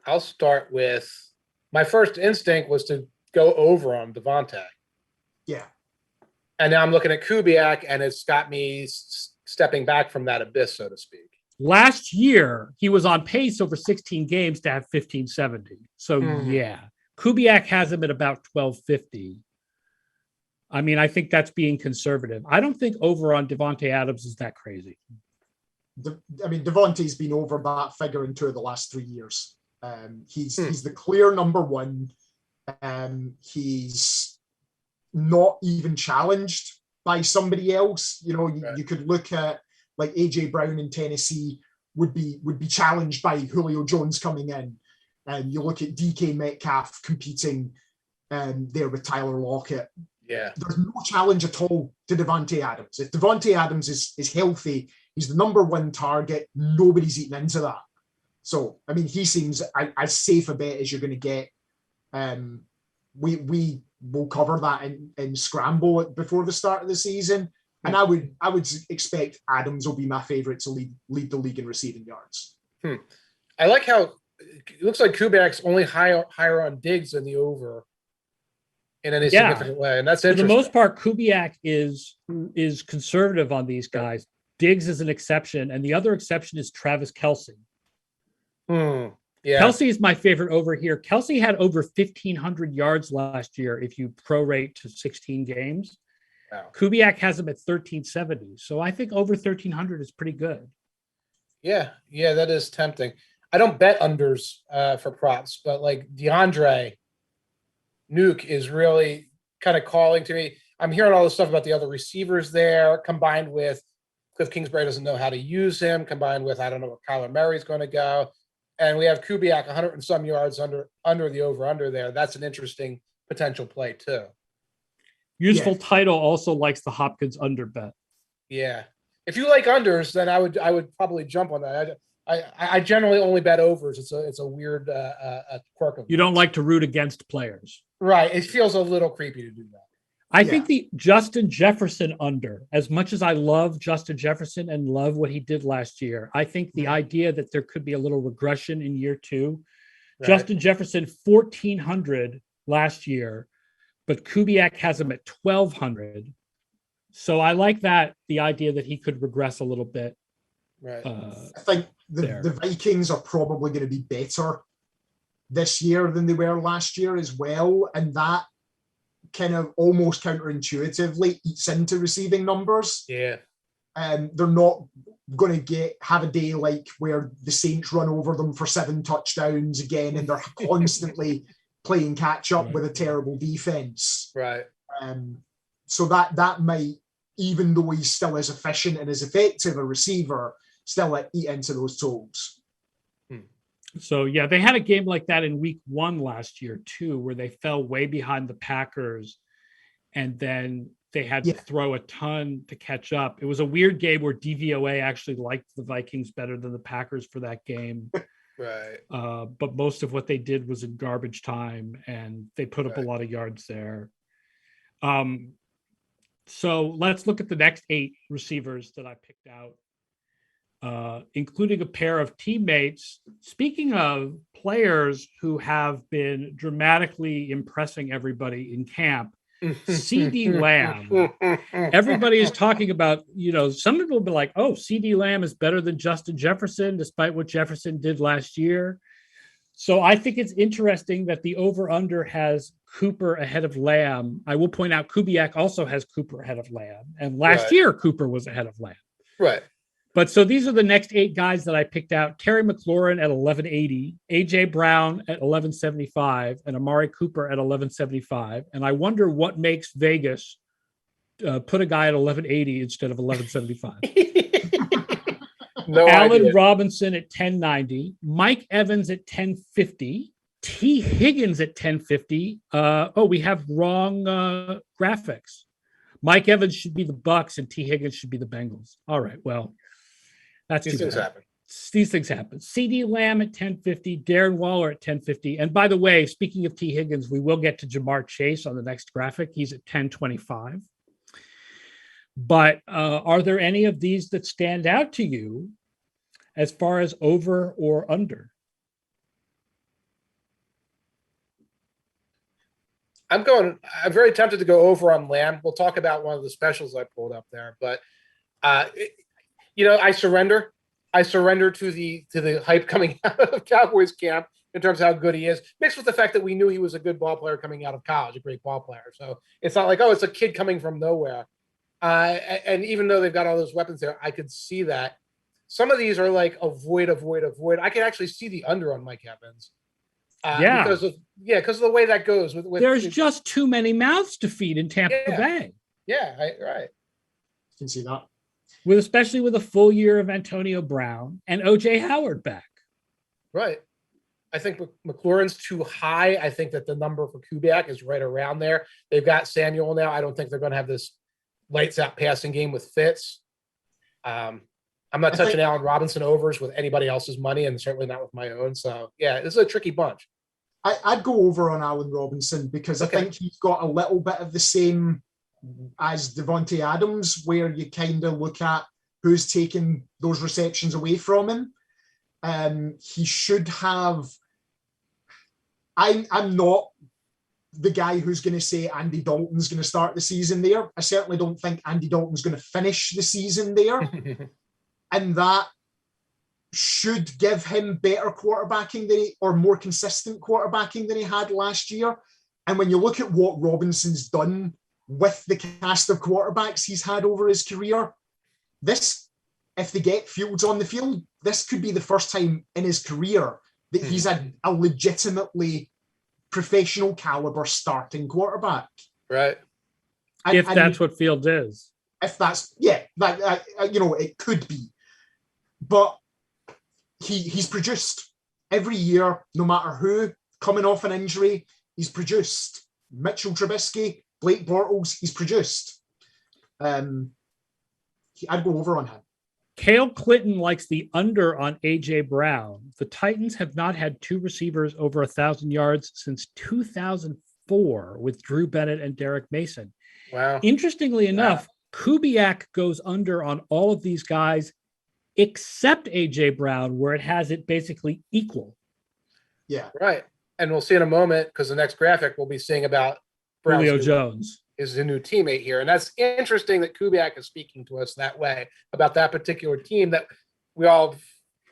I'll start with, my first instinct was to go over on Devontae. Yeah. And now I'm looking at Kubiak, and it's got me stepping back from that abyss, so to speak. Last year, he was on pace over 16 games to have 1570. So, yeah, Kubiak has him at about 1250. I mean, I think that's being conservative. I don't think over on Devontae Adams is that crazy. Devontae's been over that figure in 2 of the last 3 years. He's the clear number 1. He's not even challenged by somebody else. You know, you could look at, like, AJ Brown in Tennessee would be challenged by Julio Jones coming in. And you look at DK Metcalf competing there with Tyler Lockett. Yeah. There's no challenge at all to Devontae Adams. If Devontae Adams is healthy, he's the number 1 target. Nobody's eating into that. So, I mean, he seems as safe a bet as you're going to get. We will cover that in Scramble before the start of the season. And I would expect Adams will be my favorite to lead the league in receiving yards. I like how it looks like Kubiak's only higher on Diggs than the over in any significant way. And that's interesting. For the most part, Kubiak is conservative on these guys. Diggs is an exception. And the other exception is Travis Kelce. Yeah. Kelce is my favorite over here. Kelce had over 1,500 yards last year if you prorate to 16 games. Wow. Kubiak has him at 1,370. So I think over 1,300 is pretty good. Yeah, that is tempting. I don't bet unders for props, but like DeAndre Nuke is really kind of calling to me. I'm hearing all this stuff about the other receivers there, combined with Cliff Kingsbury doesn't know how to use him, combined with I don't know where Kyler Murray's going to go. And we have Kubiak 100 and some yards under the over-under there. That's an interesting potential play too. Useful Title also likes the Hopkins under bet. Yeah. If you like unders, then I would probably jump on that. I generally only bet overs. It's a weird quirk of you don't like to root against players. Right. It feels a little creepy to do that. I think the Justin Jefferson under, as much as I love Justin Jefferson and love what he did last year, I think the idea that there could be a little regression in year 2 Right. Justin Jefferson 1,400 last year, but Kubiak has him at 1,200. So I like that, the idea that he could regress a little bit. Right. I think There. the Vikings are probably going to be better this year than they were last year as well. And that kind of almost counterintuitively eats into receiving numbers. Yeah. They're not going to have a day like where the Saints run over them for 7 touchdowns again, and they're constantly playing catch up with a terrible defense. Right. So that might, even though he's still as efficient and as effective a receiver, still eat into those totals. So yeah, they had a game like that in week 1 last year too, where they fell way behind the Packers, and then they had to throw a ton to catch up. It was a weird game where DVOA actually liked the Vikings better than the Packers for that game. Right. But most of what they did was in garbage time, and they put up a lot of yards there. So let's look at the next 8 receivers that I picked out, including a pair of teammates. Speaking of players who have been dramatically impressing everybody in camp, CD Lamb. Everybody is talking about, some people will be like, oh, CD Lamb is better than Justin Jefferson, despite what Jefferson did last year. So I think it's interesting that the over-under has Cooper ahead of Lamb. I will point out Kubiak also has Cooper ahead of Lamb. And last year, Cooper was ahead of Lamb. Right. But so these are the next 8 guys that I picked out. Terry McLaurin at 1180, AJ Brown at 1175, and Amari Cooper at 1175. And I wonder what makes Vegas put a guy at 1180 instead of 1175. No Allen idea. Robinson at 1090, Mike Evans at 1050, T. Higgins at 1050. We have wrong graphics. Mike Evans should be the Bucks and T. Higgins should be the Bengals. All right, well, that's These too things bad. happen. These things happen. CD Lamb at 1050, Darren Waller at 1050. And by the way, speaking of T. Higgins, we will get to Jamar Chase on the next graphic. He's at 1025. But are there any of these that stand out to you as far as over or under? I'm very tempted to go over on Lamb. We'll talk about one of the specials I pulled up there, but I surrender. I surrender to the hype coming out of Cowboys camp in terms of how good he is, mixed with the fact that we knew he was a good ball player coming out of college, a great ball player. So it's not like, oh, it's a kid coming from nowhere. And even though they've got all those weapons there, I could see that. Some of these are like avoid. I can actually see the under on Mike Evans. Because of the way that goes. There's just too many mouths to feed in Tampa Bay. Yeah, right. Can see that. Especially with a full year of Antonio Brown and OJ Howard back. Right. I think McLaurin's too high. I think that the number for Kubiak is right around there. They've got Samuel now. I don't think they're going to have this lights out passing game with Fitz. I'm not touching Allen Robinson overs with anybody else's money, and certainly not with my own. So yeah, this is a tricky bunch. I'd go over on Allen Robinson because I think he's got a little bit of the same as Devontae Adams, where you kind of look at who's taking those receptions away from him. He should have. I'm not the guy who's going to say Andy Dalton's going to start the season there. I certainly don't think Andy Dalton's going to finish the season there. And that should give him better quarterbacking or more consistent quarterbacking than he had last year. And when you look at what Robinson's done with the cast of quarterbacks he's had over his career, if they get Fields on the field, this could be the first time in his career that he's a legitimately professional caliber starting quarterback. Right. If that's what Fields is. If that's, it could be. But he's produced every year, no matter who, coming off an injury, he's produced. Mitchell Trubisky, Blake Bortles, he's produced. I'd go over on him. Cale Clinton likes the under on A.J. Brown. The Titans have not had 2 receivers over 1,000 yards since 2004 with Drew Bennett and Derek Mason. Wow. Interestingly enough, Kubiak goes under on all of these guys except A.J. Brown, where it has it basically equal. Yeah. Right. And we'll see in a moment, because the next graphic we'll be seeing about Julio Brown's Jones. is a new teammate here. And that's interesting that Kubiak is speaking to us that way about that particular team that we all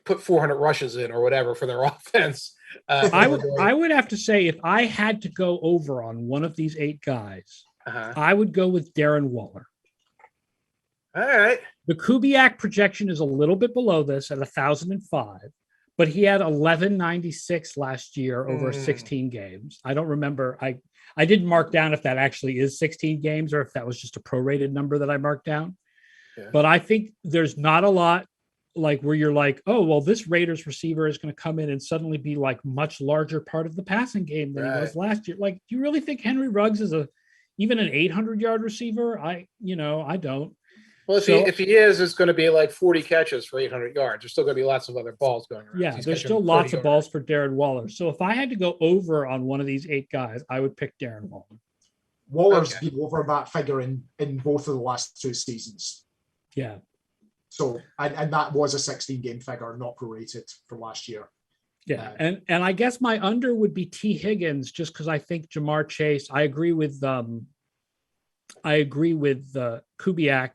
put 400 rushes in or whatever for their offense. I would have to say, if I had to go over on one of these 8 guys, I would go with Darren Waller. All right. The Kubiak projection is a little bit below this at 1,005, but he had 1196 last year over 16 games. I don't remember. I didn't mark down if that actually is 16 games or if that was just a prorated number that I marked down. Yeah. But I think there's not a lot like where you're like, oh, well, this Raiders receiver is going to come in and suddenly be like much larger part of the passing game than he was last year. Like, do you really think Henry Ruggs is even an 800-yard receiver? I don't. Well, if he is, it's going to be like 40 catches for 800 yards. There's still going to be lots of other balls going around. Yeah, there's still lots of balls for Darren Waller. So if I had to go over on one of these 8 guys, I would pick Darren Waller. Waller's been over that figure in both of the last 2 seasons. Yeah. So, and that was a 16-game figure, not prorated for last year. Yeah, and I guess my under would be T. Higgins, just because I think Jamar Chase. I agree with Kubiak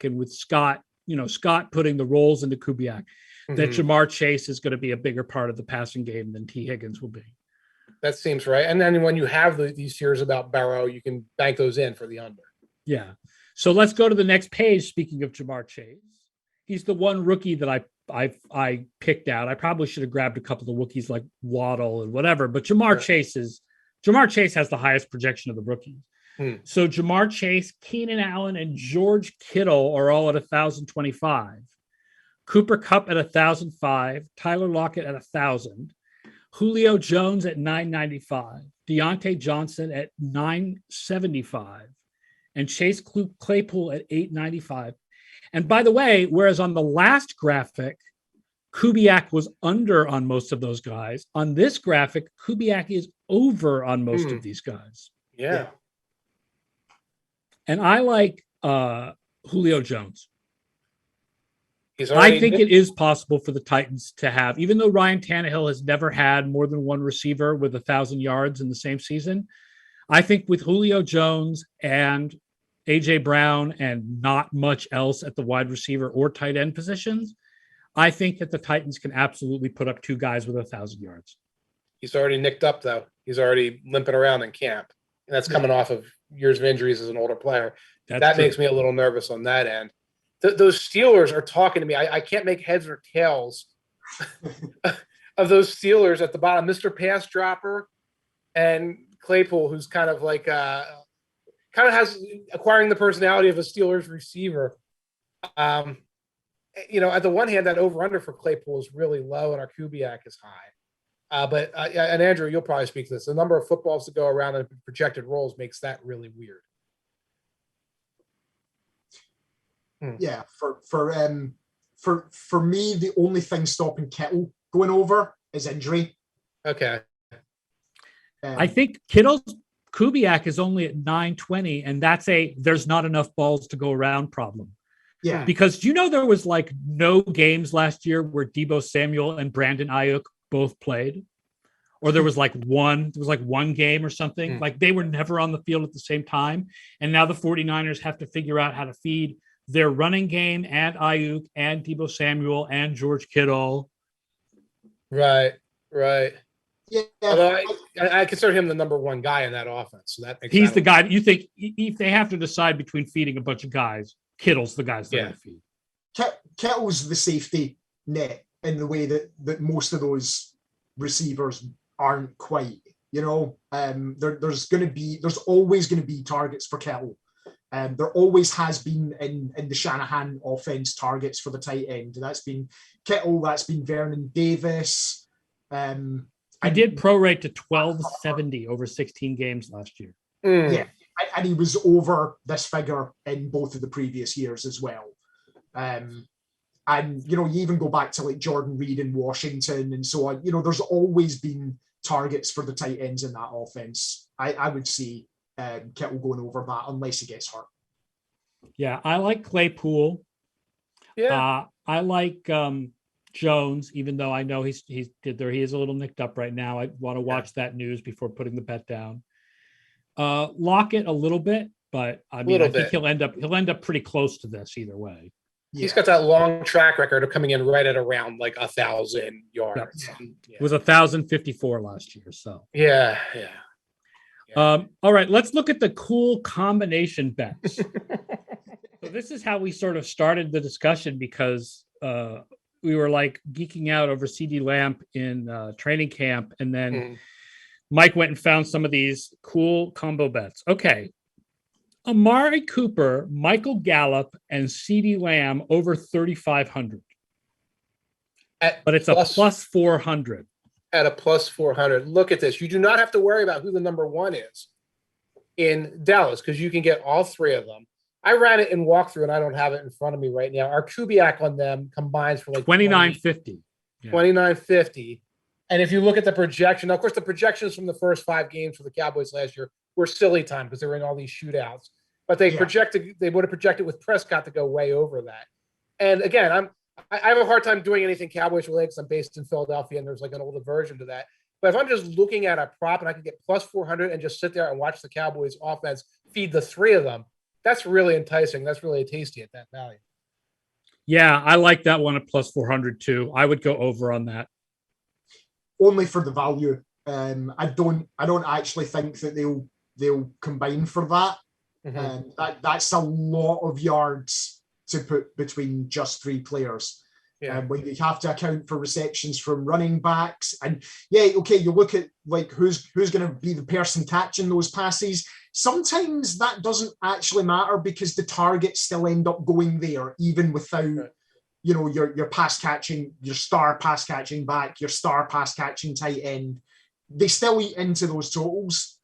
and with Scott. Scott putting the roles into Kubiak. That Jamar Chase is going to be a bigger part of the passing game than T. Higgins will be. That seems right. And then when you have these fears about Burrow, you can bank those in for the under. Yeah. So let's go to the next page. Speaking of Jamar Chase, he's the one rookie that I picked out. I probably should have grabbed a couple of rookies like Waddle and whatever, but Jamar Chase has the highest projection of the rookies. So Jamar Chase, Keenan Allen, and George Kittle are all at 1,025. Cooper Kupp at 1,005. Tyler Lockett at 1,000. Julio Jones at 995. Deontay Johnson at 975. And Chase Claypool at 895. And by the way, whereas on the last graphic, Kubiak was under on most of those guys, on this graphic, Kubiak is over on most of these guys. Yeah. And I like Julio Jones. I think it is possible for the Titans to have, even though Ryan Tannehill has never had more than one receiver with 1,000 yards in the same season, I think with Julio Jones and A.J. Brown and not much else at the wide receiver or tight end positions, I think that the Titans can absolutely put up 2 guys with 1,000 yards. He's already nicked up, though. He's already limping around in camp. And that's coming off of years of injuries as an older player. That makes me a little nervous on that end. Those Steelers are talking to me. I can't make heads or tails of those Steelers at the bottom. Mr. Pass Dropper and Claypool, who's kind of like kind of has acquiring the personality of a Steelers receiver. At the one hand, that over-under for Claypool is really low and our Kubiak is high. And Andrew, you'll probably speak to this. The number of footballs to go around and projected roles makes that really weird. Yeah, for me, the only thing stopping Kittle going over is injury. Okay. I think Kittle's Kubiak is only at 920, and that's there's not enough balls to go around problem. Yeah. Because there was like no games last year where Deebo Samuel and Brandon Ayuk both played, or there was like one game or something. Like they were never on the field at the same time. And now the 49ers have to figure out how to feed their running game and Ayuk and Deebo Samuel and George Kittle. Right. Yeah. Although I consider him the number one guy in that offense. So he's the guy that you think if they have to decide between feeding a bunch of guys, Kittle's the guys they're going to feed. Kittle's the safety net in the way that most of those receivers aren't quite. There's always going to be targets for Kittle. There always has been in the Shanahan offense targets for the tight end. That's been Kittle. That's been Vernon Davis. I did prorate to 1,270 over 16 games last year. Yeah, and he was over this figure in both of the previous years as well. And you even go back to like Jordan Reed in Washington and so on. There's always been targets for the tight ends in that offense. I would see Kittle going over that unless he gets hurt. Yeah, I like Claypool. Yeah, I like Jones, even though I know he is a little nicked up right now. I want to watch that news before putting the bet down. Lockett a little bit, but I mean, I think he'll end up pretty close to this either way. He's got that long track record of coming in right at around like 1,000 yards. Yep. It was 1,054 last year. So yeah. All right, let's look at the cool combination bets. So this is how we sort of started the discussion because we were like geeking out over CD Lamb in training camp, and then Mike went and found some of these cool combo bets. Okay. Amari Cooper, Michael Gallup, and CD Lamb over 3,500. But it's a plus 400. At a plus 400. Look at this. You do not have to worry about who the number one is in Dallas because you can get all three of them. I ran it in walkthrough and I don't have it in front of me right now. Our Kubiak on them combines for like 2950. 2950. And if you look at the projection, of course, the projections from the first 5 games for the Cowboys last year were silly time because they were in all these shootouts. But they would have projected with Prescott to go way over that. And again, I have a hard time doing anything Cowboys related because I'm based in Philadelphia and there's like an older version to that. But if I'm just looking at a prop and I can get plus 400 and just sit there and watch the Cowboys offense feed the three of them, that's really enticing. That's really tasty at that value. Yeah, I like that one at plus 400 too. I would go over on that. Only for the value. I don't actually think that they'll combine for that. Mm-hmm. That's a lot of yards to put between just 3 players. Yeah. When you have to account for receptions from running backs, and you look at like who's going to be the person catching those passes. Sometimes that doesn't actually matter because the targets still end up going there, even without your pass catching, your star pass catching back, your star pass catching tight end. They still eat into those totals.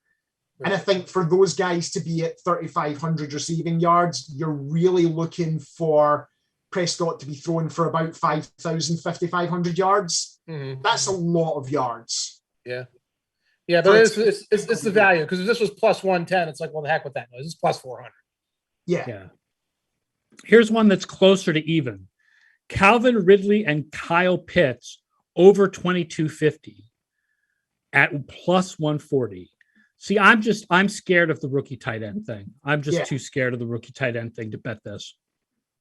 Right. And I think for those guys to be at 3,500 receiving yards, you're really looking for Prescott to be throwing for about 5,000, 5,500 yards. Mm-hmm. That's a lot of yards. Yeah. Yeah, but it's the value because if this was plus 110, it's like, well, the heck with that noise. It's plus 400. Yeah. Here's one that's closer to even. Calvin Ridley and Kyle Pitts over 2,250 at plus 140. See, I'm scared of the rookie tight end thing. I'm just too scared of the rookie tight end thing to bet this.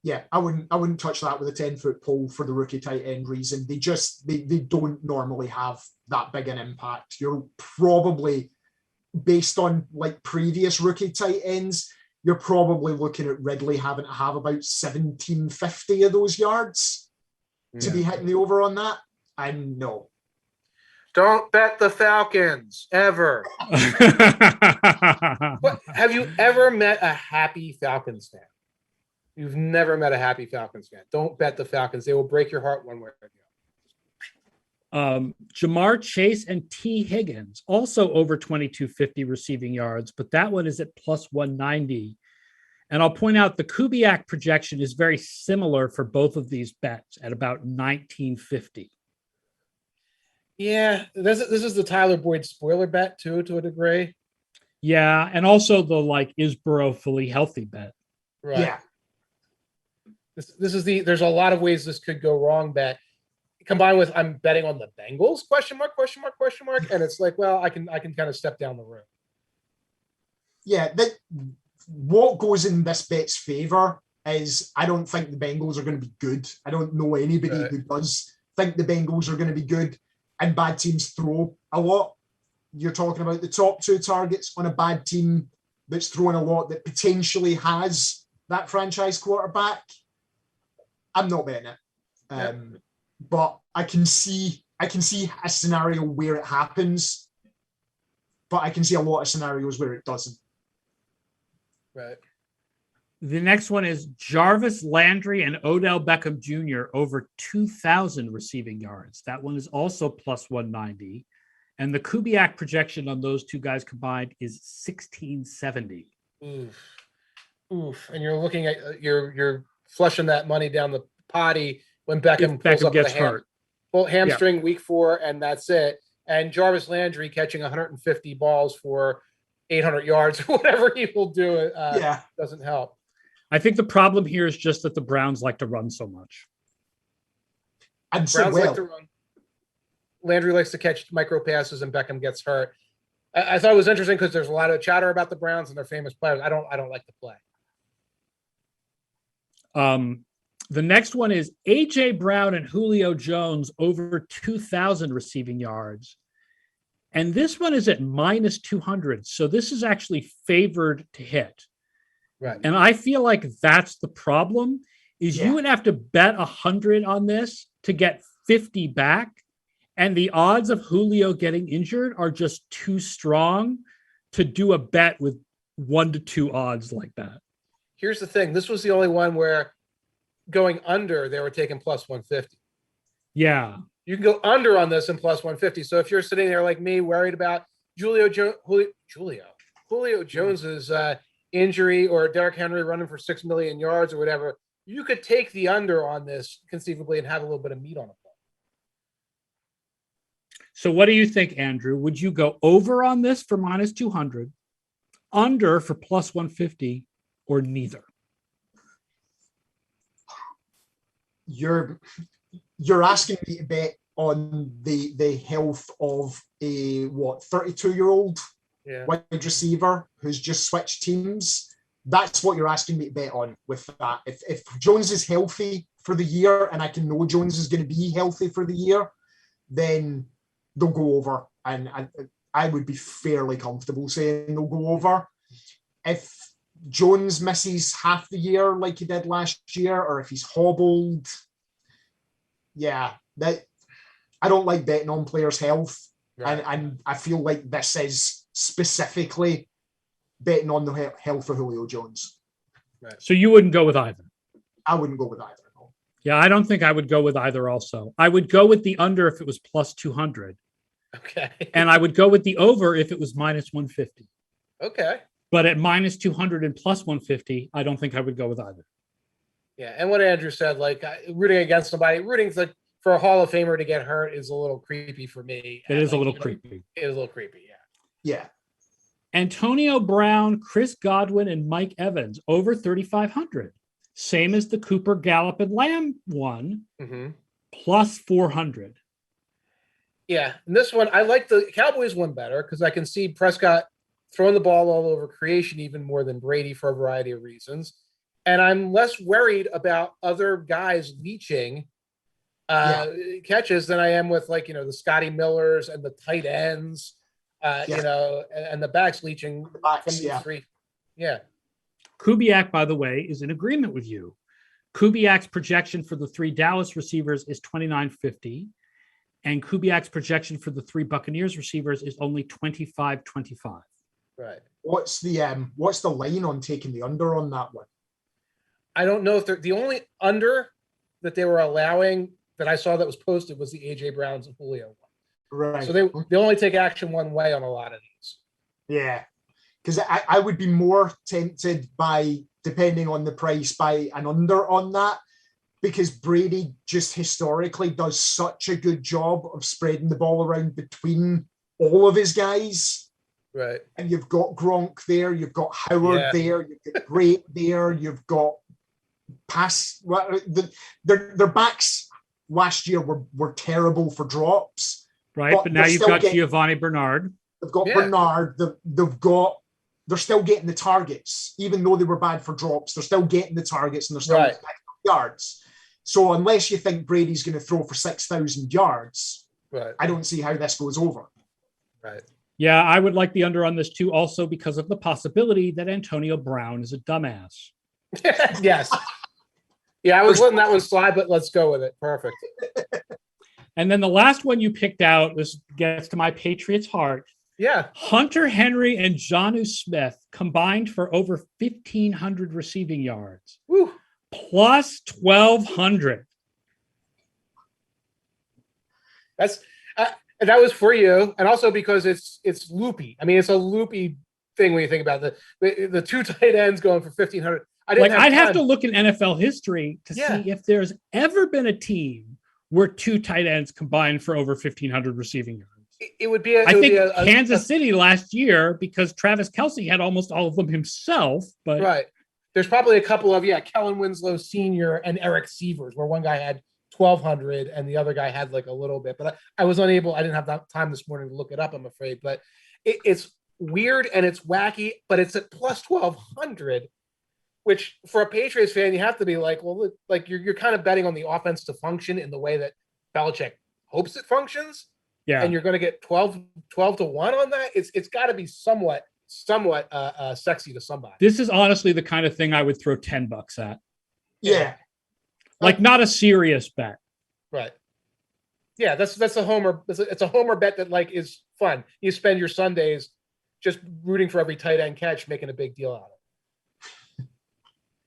Yeah, I wouldn't touch that with a 10-foot pole for the rookie tight end reason. They don't normally have that big an impact. You're probably, based on like previous rookie tight ends, you're probably looking at Ridley having to have about 1,750 of those yards to be hitting the over on that. And no. Don't bet the Falcons ever. But have you ever met a happy Falcons fan? You've never met a happy Falcons fan. Don't bet the Falcons. They will break your heart one way or the other. Jamar Chase and T. Higgins, also over 2,250 receiving yards, but that one is at plus 190. And I'll point out the Kubiak projection is very similar for both of these bets at about 1,950. Yeah, this is the Tyler Boyd spoiler bet too, to a degree. Yeah, and also the is Burrow fully healthy bet. Right. Yeah. This is there's a lot of ways this could go wrong bet combined with I'm betting on the Bengals question mark. And it's like, well, I can kind of step down the road. Yeah. What goes in this bet's favor is I don't think the Bengals are going to be good. I don't know anybody who does think the Bengals are going to be good, and bad teams throw a lot. You're talking about the top 2 targets on a bad team that's throwing a lot that potentially has that franchise quarterback. I'm not betting it, but I can see a scenario where it happens, but I can see a lot of scenarios where it doesn't. Right. The next one is Jarvis Landry and Odell Beckham Jr. over 2,000 receiving yards. That one is also plus 190, and the Kubiak projection on those two guys combined is 1,670. Oof! And you're looking at you're flushing that money down the potty when Beckham pulls up gets the hurt. Well, hamstring week 4, and that's it. And Jarvis Landry catching 150 balls for 800 yards or whatever he will do doesn't help. I think the problem here is just that the Browns like to run so much. And so Browns like well. to run. Landry likes to catch micro passes, and Beckham gets hurt. I thought it was interesting because there's a lot of chatter about the Browns and their famous players. I don't like the play. The next one is AJ Brown and Julio Jones over 2,000 receiving yards. And this one is at minus 200. So this is actually favored to hit. Right. And I feel like that's the problem is Yeah. you would have to bet 100 on this to get 50 back. And the odds of Julio getting injured are just too strong to do a bet with 1 to 2 odds like that. Here's the thing. This was the only one where going under, they were taking plus 150. Yeah. You can go under on this and plus 150. So if you're sitting there like me, worried about Julio Jones's injury or Derrick Henry running for 6 million yards or whatever, you could take the under on this conceivably and have a little bit of meat on it. So what do you think, Andrew? Would you go over on this for minus 200, under for plus 150, or neither? You're asking me to bet on the health of a 32-year-old Yeah. wide receiver who's just switched teams. That's what you're asking me to bet on with that. If Jones is healthy for the year and I can know Jones is going to be healthy for the year, then they'll go over. And I would be fairly comfortable saying they'll go over. If Jones misses half the year like he did last year, or if he's hobbled, yeah, that I don't like betting on players' health. Right. And I feel like this is specifically betting on the health of Julio Jones. Right. So you wouldn't go with either? I wouldn't go with either. No. Yeah, I don't think I would go with either also. I would go with the under if it was plus 200. Okay. And I would go with the over if it was minus 150. Okay. But at minus 200 and plus 150, I don't think I would go with either. Yeah. And what Andrew said, like rooting against somebody, rooting like for a Hall of Famer to get hurt is a little creepy for me. It And, is a like, little you know, creepy. It is a little creepy. Yeah. Yeah. Antonio Brown, Chris Godwin, and Mike Evans over 3,500. Same as the Cooper, Gallup, and Lamb one, Mm-hmm. plus 400. Yeah, and this one I like the Cowboys one better because I can see Prescott throwing the ball all over creation even more than Brady for a variety of reasons, and I'm less worried about other guys leaching catches than I am with the Scotty Millers and the tight ends, and the backs leaching from these three. Yeah. Kubiak, by the way, is in agreement with you. Kubiak's projection for the 3 Dallas receivers is 2,950. And Kubiak's projection for the 3 Buccaneers receivers is only 2,525. Right. What's the line on taking the under on that one? I don't know if they're the only under that they were allowing that I saw that was posted was the AJ Browns and Julio one. Right. So they only take action one way on a lot of these. Yeah. Because I would be more tempted by, depending on the price, by an under on that. Because Brady just historically does such a good job of spreading the ball around between all of his guys. Right. And you've got Gronk there, you've got Howard there, you've got Great there, you've got their backs last year were terrible for drops. Right, but now you've got Giovanni Bernard. They've got Bernard, they're still getting the targets. Even though they were bad for drops, they're still getting the targets and they're still picking up yards. So unless you think Brady's going to throw for 6,000 yards, I don't see how this goes over. Right. Yeah, I would like the under on this too, also because of the possibility that Antonio Brown is a dumbass. Yes. Yeah, I was letting that one slide, but let's go with it. Perfect. And then the last one you picked out, this gets to my Patriots' heart. Yeah. Hunter Henry and Jonnu Smith combined for over 1,500 receiving yards. Woo. Plus 1,200. That's that was for you, and also because it's loopy. I mean, it's a loopy thing when you think about the 2 tight ends going for 1,500. I'd have to look in NFL history to see if there's ever been a team where 2 tight ends combined for over 1,500 receiving yards. It would be. I think Kansas City last year, because Travis Kelce had almost all of them himself. But there's probably a couple of Kellen Winslow Sr. and Eric Sievers, where one guy had 1,200, and the other guy had like a little bit, but I was unable. I didn't have that time this morning to look it up, I'm afraid. But it's weird and it's wacky, but it's at plus 1,200, which for a Patriots fan, you have to be like, well, like you're kind of betting on the offense to function in the way that Belichick hopes it functions. Yeah. And you're going to get 12 to 1 on that. It's got to be somewhat sexy to somebody. This is honestly the kind of thing I would throw $10 at. Yeah. Like not a serious bet. Right. Yeah, that's a homer. It's a homer bet that like is fun. You spend your Sundays just rooting for every tight end catch, making a big deal out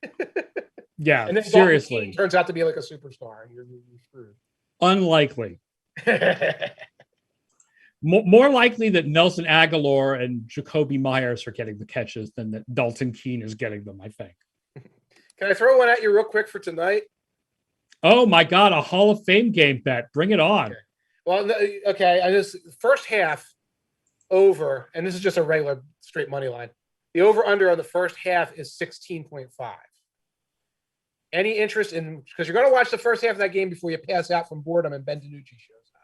of it. Yeah, And then seriously. turns out to be like a superstar, and you're screwed. Unlikely. More likely that Nelson Aguilar and Jacoby Myers are getting the catches than that Dalton Keene is getting them, I think. Can I throw one at you real quick for tonight? Oh my God, a Hall of Fame game bet. Bring it on. Okay. Well, okay. I just first half over, and this is just a regular straight money line. The over under on the first half is 16.5. Any interest in, because you're going to watch the first half of that game before you pass out from boredom and Ben DiNucci shows up.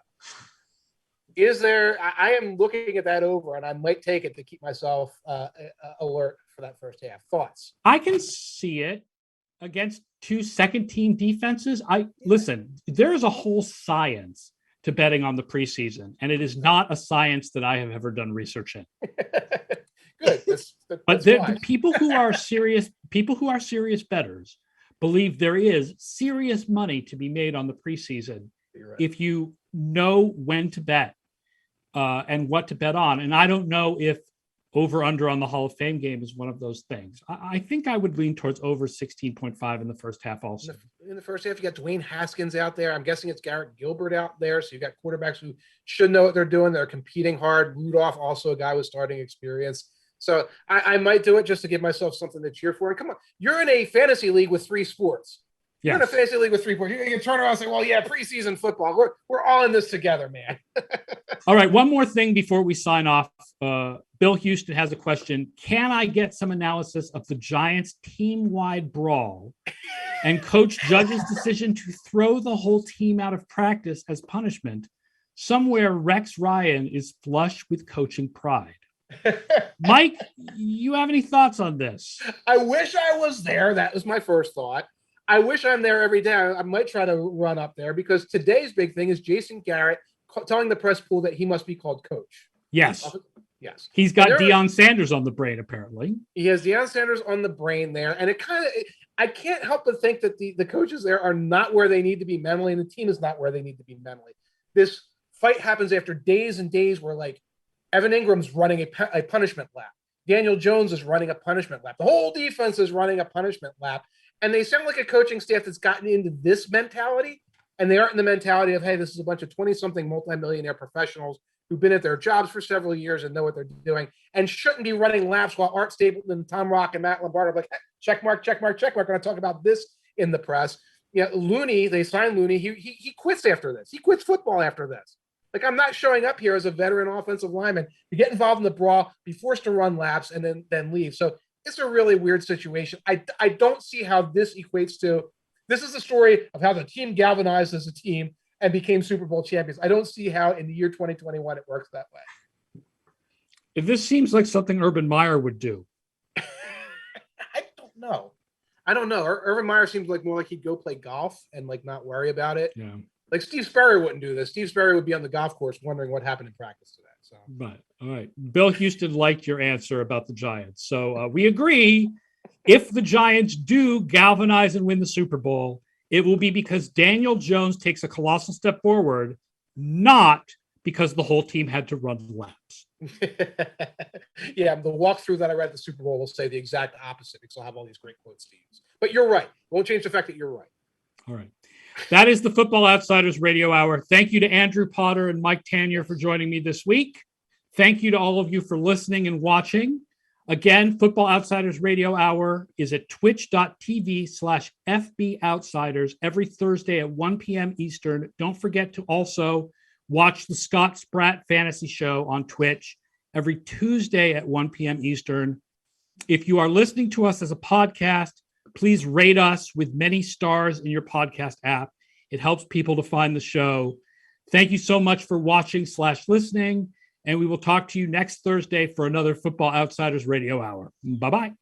Is there, I am looking at that over, and I might take it to keep myself alert for that first half. Thoughts? I can see it against two second team defenses. Listen, there is a whole science to betting on the preseason, and it is not a science that I have ever done research in. Good. But the people who are serious bettors believe there is serious money to be made on the preseason if you know when to bet and what to bet on. And I don't know if over under on the Hall of Fame game is one of those things. I think I would lean towards over 16.5 in the first half also. In the first half, you got Dwayne Haskins out there. I'm guessing it's Garrett Gilbert out there. So you've got quarterbacks who should know what they're doing. They're competing hard. Rudolph, also a guy with starting experience. So I might do it just to give myself something to cheer for. And come on, you're in a fantasy league with 3 sports. You're in a fantasy league with 3 sports. You can turn around and say, well, yeah, preseason football. We're all in this together, man. All right, one more thing before we sign off. Bill Houston has a question. Can I get some analysis of the Giants' team-wide brawl and Coach Judge's decision to throw the whole team out of practice as punishment? Somewhere Rex Ryan is flush with coaching pride. Mike, you have any thoughts on this? I wish I was there. That was my first thought. I wish I'm there every day. I might try to run up there because today's big thing is Jason Garrett telling the press pool that he must be called coach. Yes. Yes. He's got Deion Sanders on the brain, apparently. He has Deion Sanders on the brain there. And it kind of, I can't help but think that the coaches there are not where they need to be mentally, and the team is not where they need to be mentally. This fight happens after days and days where, like, Evan Ingram's running a punishment lap. Daniel Jones is running a punishment lap. The whole defense is running a punishment lap. And they sound like a coaching staff that's gotten into this mentality, and they aren't in the mentality of, hey, this is a bunch of 20-something multimillionaire professionals who've been at their jobs for several years and know what they're doing and shouldn't be running laps while Art Stapleton, Tom Rock, and Matt Lombardo are like, check mark, check mark, check mark. We're going to talk about this in the press. Yeah, Looney, they signed Looney. He quits after this. He quits football after this. Like, I'm not showing up here as a veteran offensive lineman to get involved in the brawl, be forced to run laps, and then leave. So it's a really weird situation. I don't see how this equates to – this is the story of how the team galvanized as a team and became Super Bowl champions. I don't see how in the year 2021 it works that way. If this seems like something Urban Meyer would do. I don't know. Urban Meyer seems like more like he'd go play golf and like not worry about it. Yeah. Like Steve Sperry wouldn't do this. Steve Sperry would be on the golf course wondering what happened in practice today. So, but all right. Bill Houston liked your answer about the Giants. So we agree. If the Giants do galvanize and win the Super Bowl, it will be because Daniel Jones takes a colossal step forward, not because the whole team had to run laps. Yeah, the walkthrough that I read at the Super Bowl will say the exact opposite because I'll have all these great quotes to use. But you're right. It won't change the fact that you're right. All right. That is the Football Outsiders Radio Hour. Thank you to Andrew Potter and Mike Tanier for joining me this week. Thank you to all of you for listening and watching. Again, Football Outsiders Radio Hour is at twitch.tv/FB Outsiders every Thursday at 1 p.m. Eastern. Don't forget to also watch the Scott Spratt Fantasy Show on Twitch every Tuesday at 1 p.m. Eastern. If you are listening to us as a podcast, please rate us with many stars in your podcast app. It helps people to find the show. Thank you so much for watching/listening. And we will talk to you next Thursday for another Football Outsiders Radio Hour. Bye-bye.